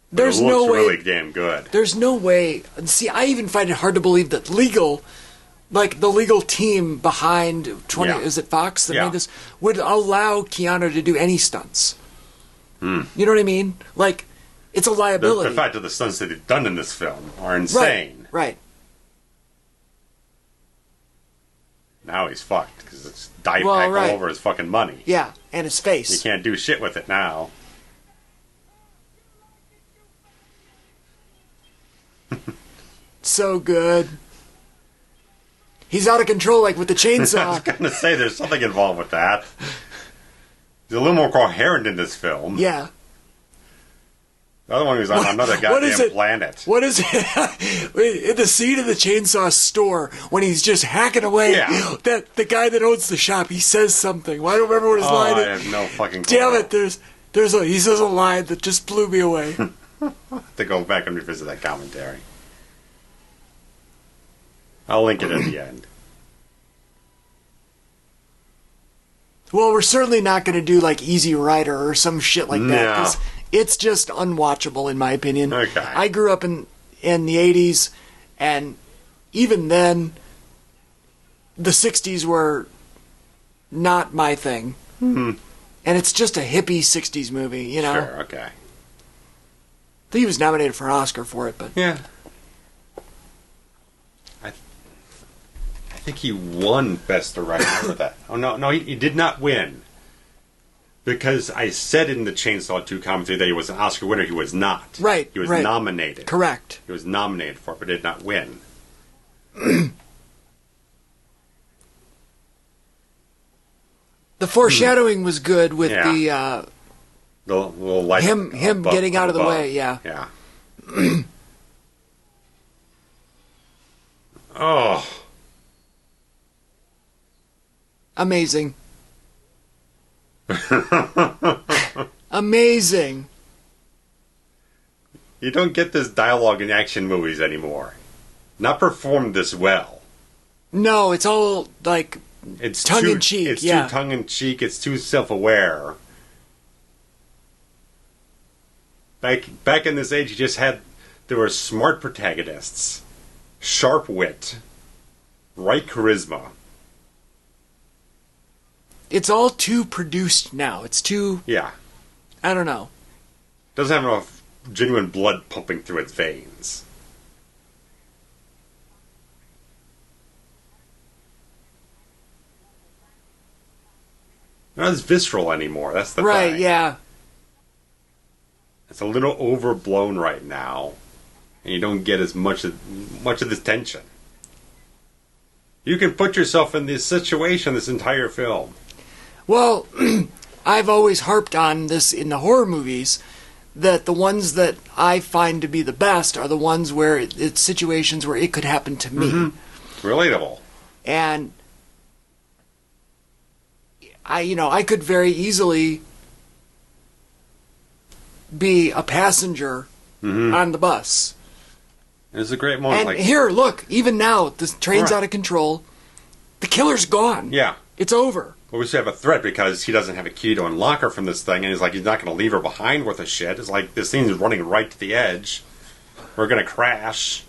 There's it looks no way. really damn good. There's no way. See, I even find it hard to believe that the legal team behind is it Fox that made this, would allow Keanu to do any stunts. You know what I mean? Like, it's a liability. The fact that the stunts that he's done in this film are insane. Right. Now he's fucked because it's dye pack all over his fucking money. Yeah, and his face. You can't do shit with it now. So good. He's out of control, like with the chainsaw. I was going to say there's something involved with that. He's a little more coherent in this film. Yeah. The other one was on another goddamn planet. What is it? In the scene of the chainsaw store, when he's just hacking away, that the guy that owns the shop, he says something. Well, I don't remember what his line is. I have no fucking clue. Damn it, he says a line that just blew me away. To go back and revisit that commentary. I'll link it at the end. Well, we're certainly not going to do like Easy Rider or some shit like that. 'Cause it's just unwatchable, in my opinion. Okay. I grew up in the 80s, and even then, the 60s were not my thing. And it's just a hippie 60s movie, you know? Sure, okay. I think he was nominated for an Oscar for it, but... Yeah. I think he won Best Director for that. Oh, no, he did not win. Because I said in the Chainsaw 2 commentary that he was an Oscar winner. He was not. Right. He was nominated. Correct. He was nominated for it, but did not win. The foreshadowing was good with the little light him getting out of the way, yeah. Yeah. Oh. Amazing. Amazing. You don't get this dialogue in action movies anymore. Not performed this well. No, it's all like it's tongue-in-cheek. It's too tongue-in-cheek. It's too self-aware. Back in this age, there were smart protagonists, sharp wit, right charisma. It's all too produced now. It's too... Yeah. I don't know. Doesn't have enough genuine blood pumping through its veins. Not as visceral anymore. That's the thing. Right, yeah. It's a little overblown right now. And you don't get as much of this tension. You can put yourself in this situation this entire film. Well, I've always harped on this in the horror movies, that the ones that I find to be the best are the ones where it's situations where it could happen to me. Mm-hmm. Relatable. And I could very easily be a passenger on the bus. It's a great moment. And here, look, even now, the train's out of control. The killer's gone. Yeah. It's over. Well, we should have a threat because he doesn't have a key to unlock her from this thing, and he's like, he's not going to leave her behind with a shit. It's like, this thing's running right to the edge. We're going to crash.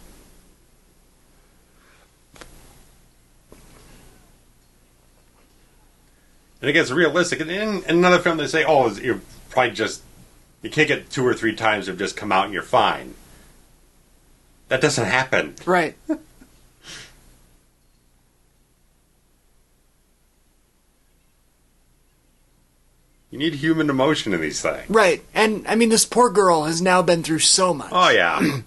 And it gets realistic. And in another film, they say, oh, you're probably just, you kick it 2 or 3 times, it'll just come out and you're fine. That doesn't happen. Right. You need human emotion in these things. Right. And, I mean, this poor girl has now been through so much. Oh, yeah.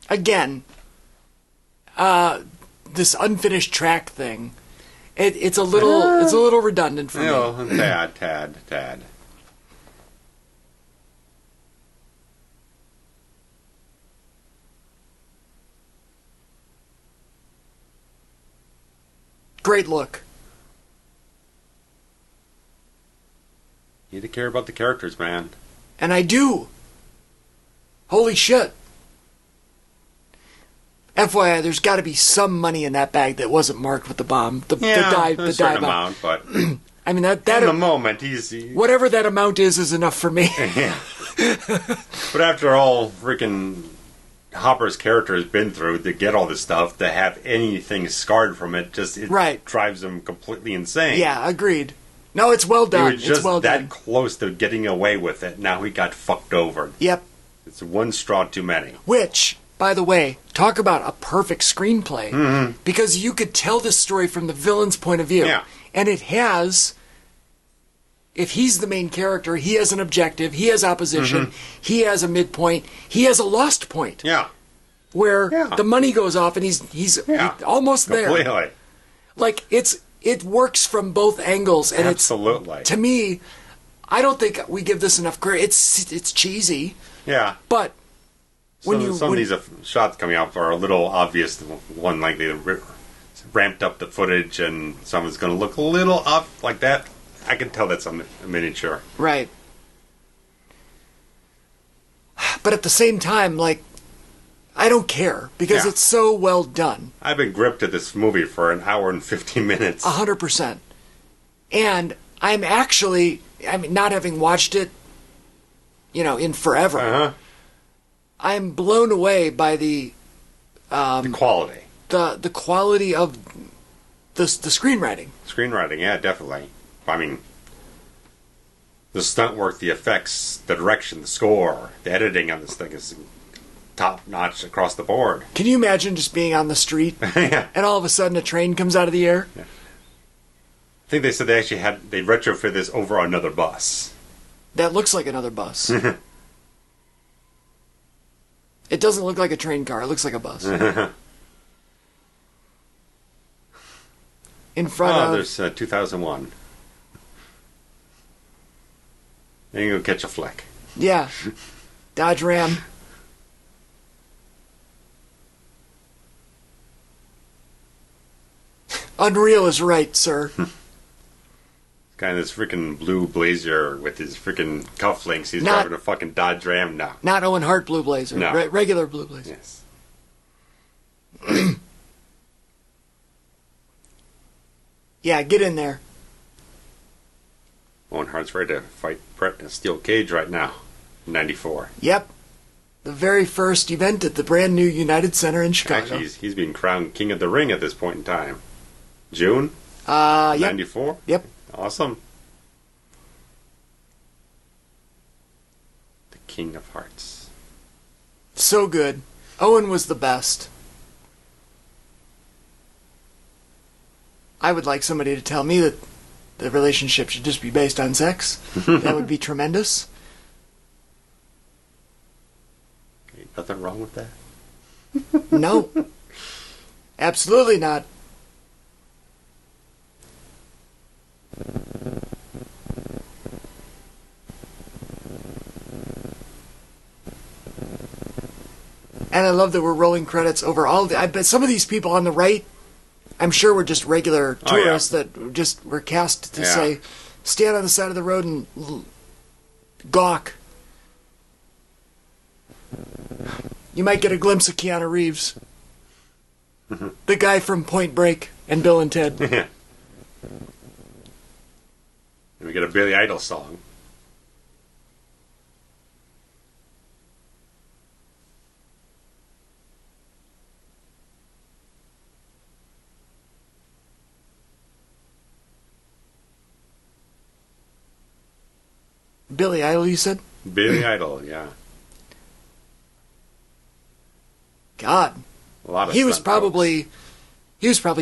Again, this unfinished track thing, it's a little redundant for me. Tad. Great look. You need to care about the characters, man. And I do. Holy shit. FYI, there's got to be some money in that bag that wasn't marked with the bomb. The dive bomb. Amount, but I mean that in the moment, he's whatever that amount is enough for me. Yeah. But after all, freaking Hopper's character has been through to get all this stuff, to have anything scarred from it, drives him completely insane. Yeah, agreed. No, it's well done. He was just it's well that done. close to getting away with it. Now he got fucked over. Yep. It's one straw too many. Which, by the way, talk about a perfect screenplay. Mm-hmm. Because you could tell this story from the villain's point of view. Yeah. And it has, if he's the main character, he has an objective, he has opposition, he has a midpoint, he has a lost point. Yeah. Where the money goes off and he's almost there. Completely. Like, it works from both angles. And absolutely. To me, I don't think we give this enough credit. It's cheesy. Yeah. But some of these shots coming out are a little obvious. One, like they ramped up the footage, and someone's going to look a little up like that. I can tell that's a miniature. Right. But at the same time, like, I don't care because it's so well done. I've been gripped to this movie for an hour and 15 minutes. 100%. And I'm actually, not having watched it, in forever, I'm blown away by the quality. The quality of the screenwriting. Screenwriting, yeah, definitely. I mean, the stunt work, the effects, the direction, the score, the editing on this thing is top notch across the board. Can you imagine just being on the street and all of a sudden a train comes out of the air? Yeah. I think they said they retrofit this over another bus. That looks like another bus. It doesn't look like a train car. It looks like a bus. In front of... there's 2001. Then you go catch a flick. Yeah. Dodge Ram. Unreal is right, sir. Guy in this freaking blue blazer with his freaking cufflinks. He's driving a fucking Dodge Ram now. Not Owen Hart blue blazer. No. Regular blue blazer. Yes. Yeah, get in there. Owen Hart's ready to fight Brett in a steel cage right now. 94. Yep. The very first event at the brand new United Center in Chicago. Actually, he's being crowned King of the Ring at this point in time. June? Yep. 94? Yep. Awesome. The King of Hearts. So good. Owen was the best. I would like somebody to tell me that the relationship should just be based on sex. That would be tremendous. Ain't nothing wrong with that. No. Absolutely not. And I love that we're rolling credits over all the... I bet some of these people on the right, I'm sure were just regular tourists that just were cast to say, stand on the side of the road and gawk. You might get a glimpse of Keanu Reeves. The guy from Point Break and Bill and Ted. And we get a Billy Idol song. Billy Idol, you said? Billy Idol, yeah. God. A lot of he was stunt probably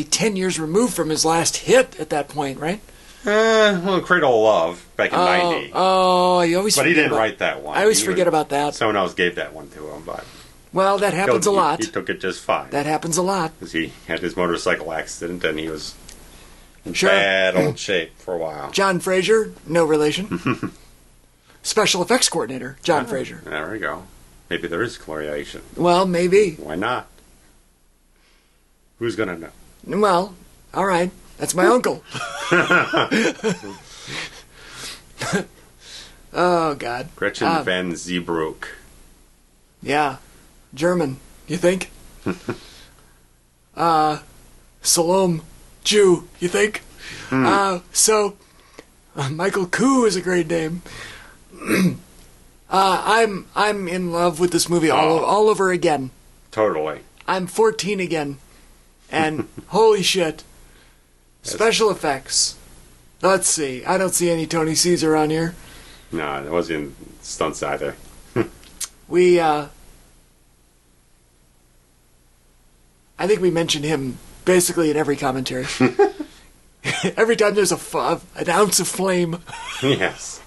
10 years removed from his last hit at that point, right? Well, Cradle of Love back in 90. Oh, you always But he forget didn't write that one. I always forget about that. Someone else gave that one to him, but... Well, that happens a lot. He took it just fine. That happens a lot. Because he had his motorcycle accident and he was in Sure. bad old shape for a while. John Frazier, no relation. Special effects coordinator, John Frazier. There we go. Maybe there is correlation. Well, maybe. Why not? Who's gonna know? Well, all right. That's my uncle. Oh, God. Gretchen van Zeebroek. Yeah. German, you think? Salome, Jew, you think? Michael Koo is a great name. I'm in love with this movie all over again. Totally. I'm 14 again. And holy shit. Special effects. Let's see. I don't see any Tony Caesar on here. No, it wasn't in stunts either. I think we mentioned him basically in every commentary. Every time there's an ounce of flame. Yes.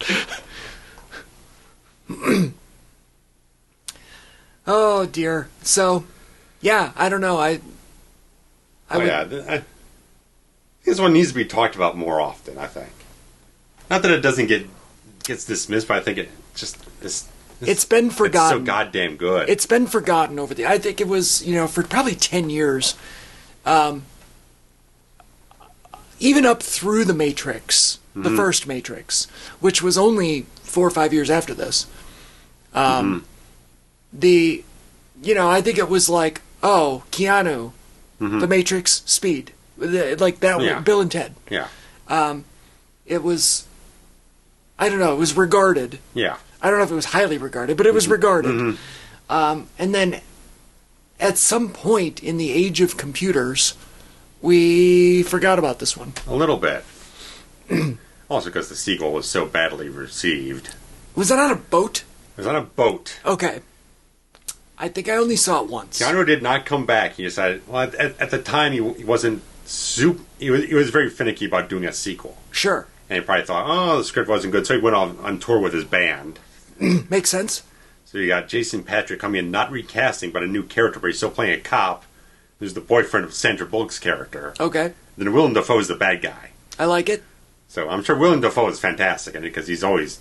Oh, dear. So, yeah, I don't know. This one needs to be talked about more often, I think. Not that it doesn't gets dismissed, but I think it just... It's been forgotten. It's so goddamn good. It's been forgotten over I think it was, for probably 10 years. Even up through The Matrix, the first Matrix, which was only 4 or 5 years after this. I think it was like, oh, Keanu, The Matrix, Speed. Like that, Bill and Ted. Yeah. It was, I don't know, it was regarded. Yeah. I don't know if it was highly regarded, but it was regarded. And then at some point in the age of computers, we forgot about this one. A little bit. Also because the sequel was so badly received. Was it on a boat? It was on a boat. Okay. I think I only saw it once. Keanu did not come back. He decided, well, at the time he wasn't he was very finicky about doing a sequel. Sure. And he probably thought, oh, the script wasn't good, so he went on tour with his band. Makes sense. So you got Jason Patrick coming in, not recasting, but a new character, but he's still playing a cop who's the boyfriend of Sandra Bullock's character. Okay. Then Willem Dafoe's the bad guy. I like it. So I'm sure Willem Dafoe is fantastic in it, because he's almost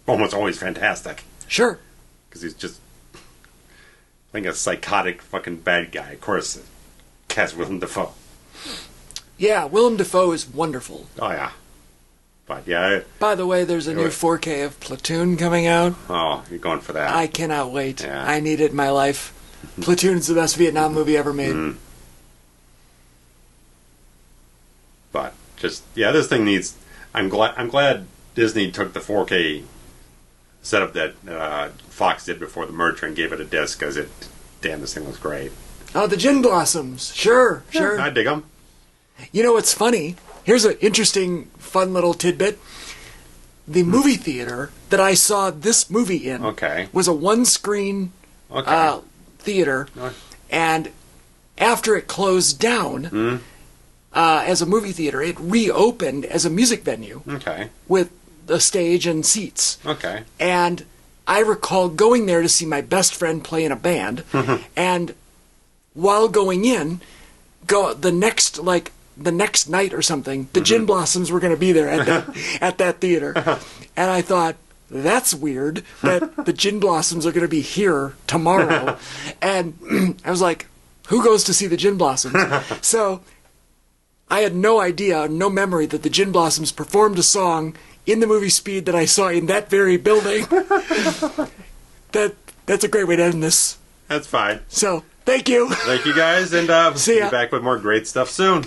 always fantastic. Sure. Because he's just playing a psychotic fucking bad guy. Of course, cast Willem Dafoe. Yeah, Willem Dafoe is wonderful. Oh, yeah. But, yeah. By the way, there's a new 4K of Platoon coming out. Oh, you're going for that. I cannot wait. Yeah. I need it in my life. Platoon's the best Vietnam movie ever made. But, this thing needs... I'm glad Disney took the 4K setup that Fox did before the merger and gave it a disc, because this thing was great. Oh, the Gin Blossoms. Sure. I dig them. You know what's funny? Here's an interesting, fun little tidbit. The movie theater that I saw this movie in was a one-screen theater, and after it closed down, as a movie theater. It reopened as a music venue Okay. with a stage and seats. Okay. And I recall going there to see my best friend play in a band, and while going in, the next night or something, the Gin Blossoms were going to be there at that theater, and I thought, that's weird that the Gin Blossoms are going to be here tomorrow, and I was like, who goes to see the Gin Blossoms? So I had no idea, no memory that the Gin Blossoms performed a song in the movie Speed that I saw in that very building. That's a great way to end this. That's fine. So, thank you. Thank you guys, and See ya. be back with more great stuff soon.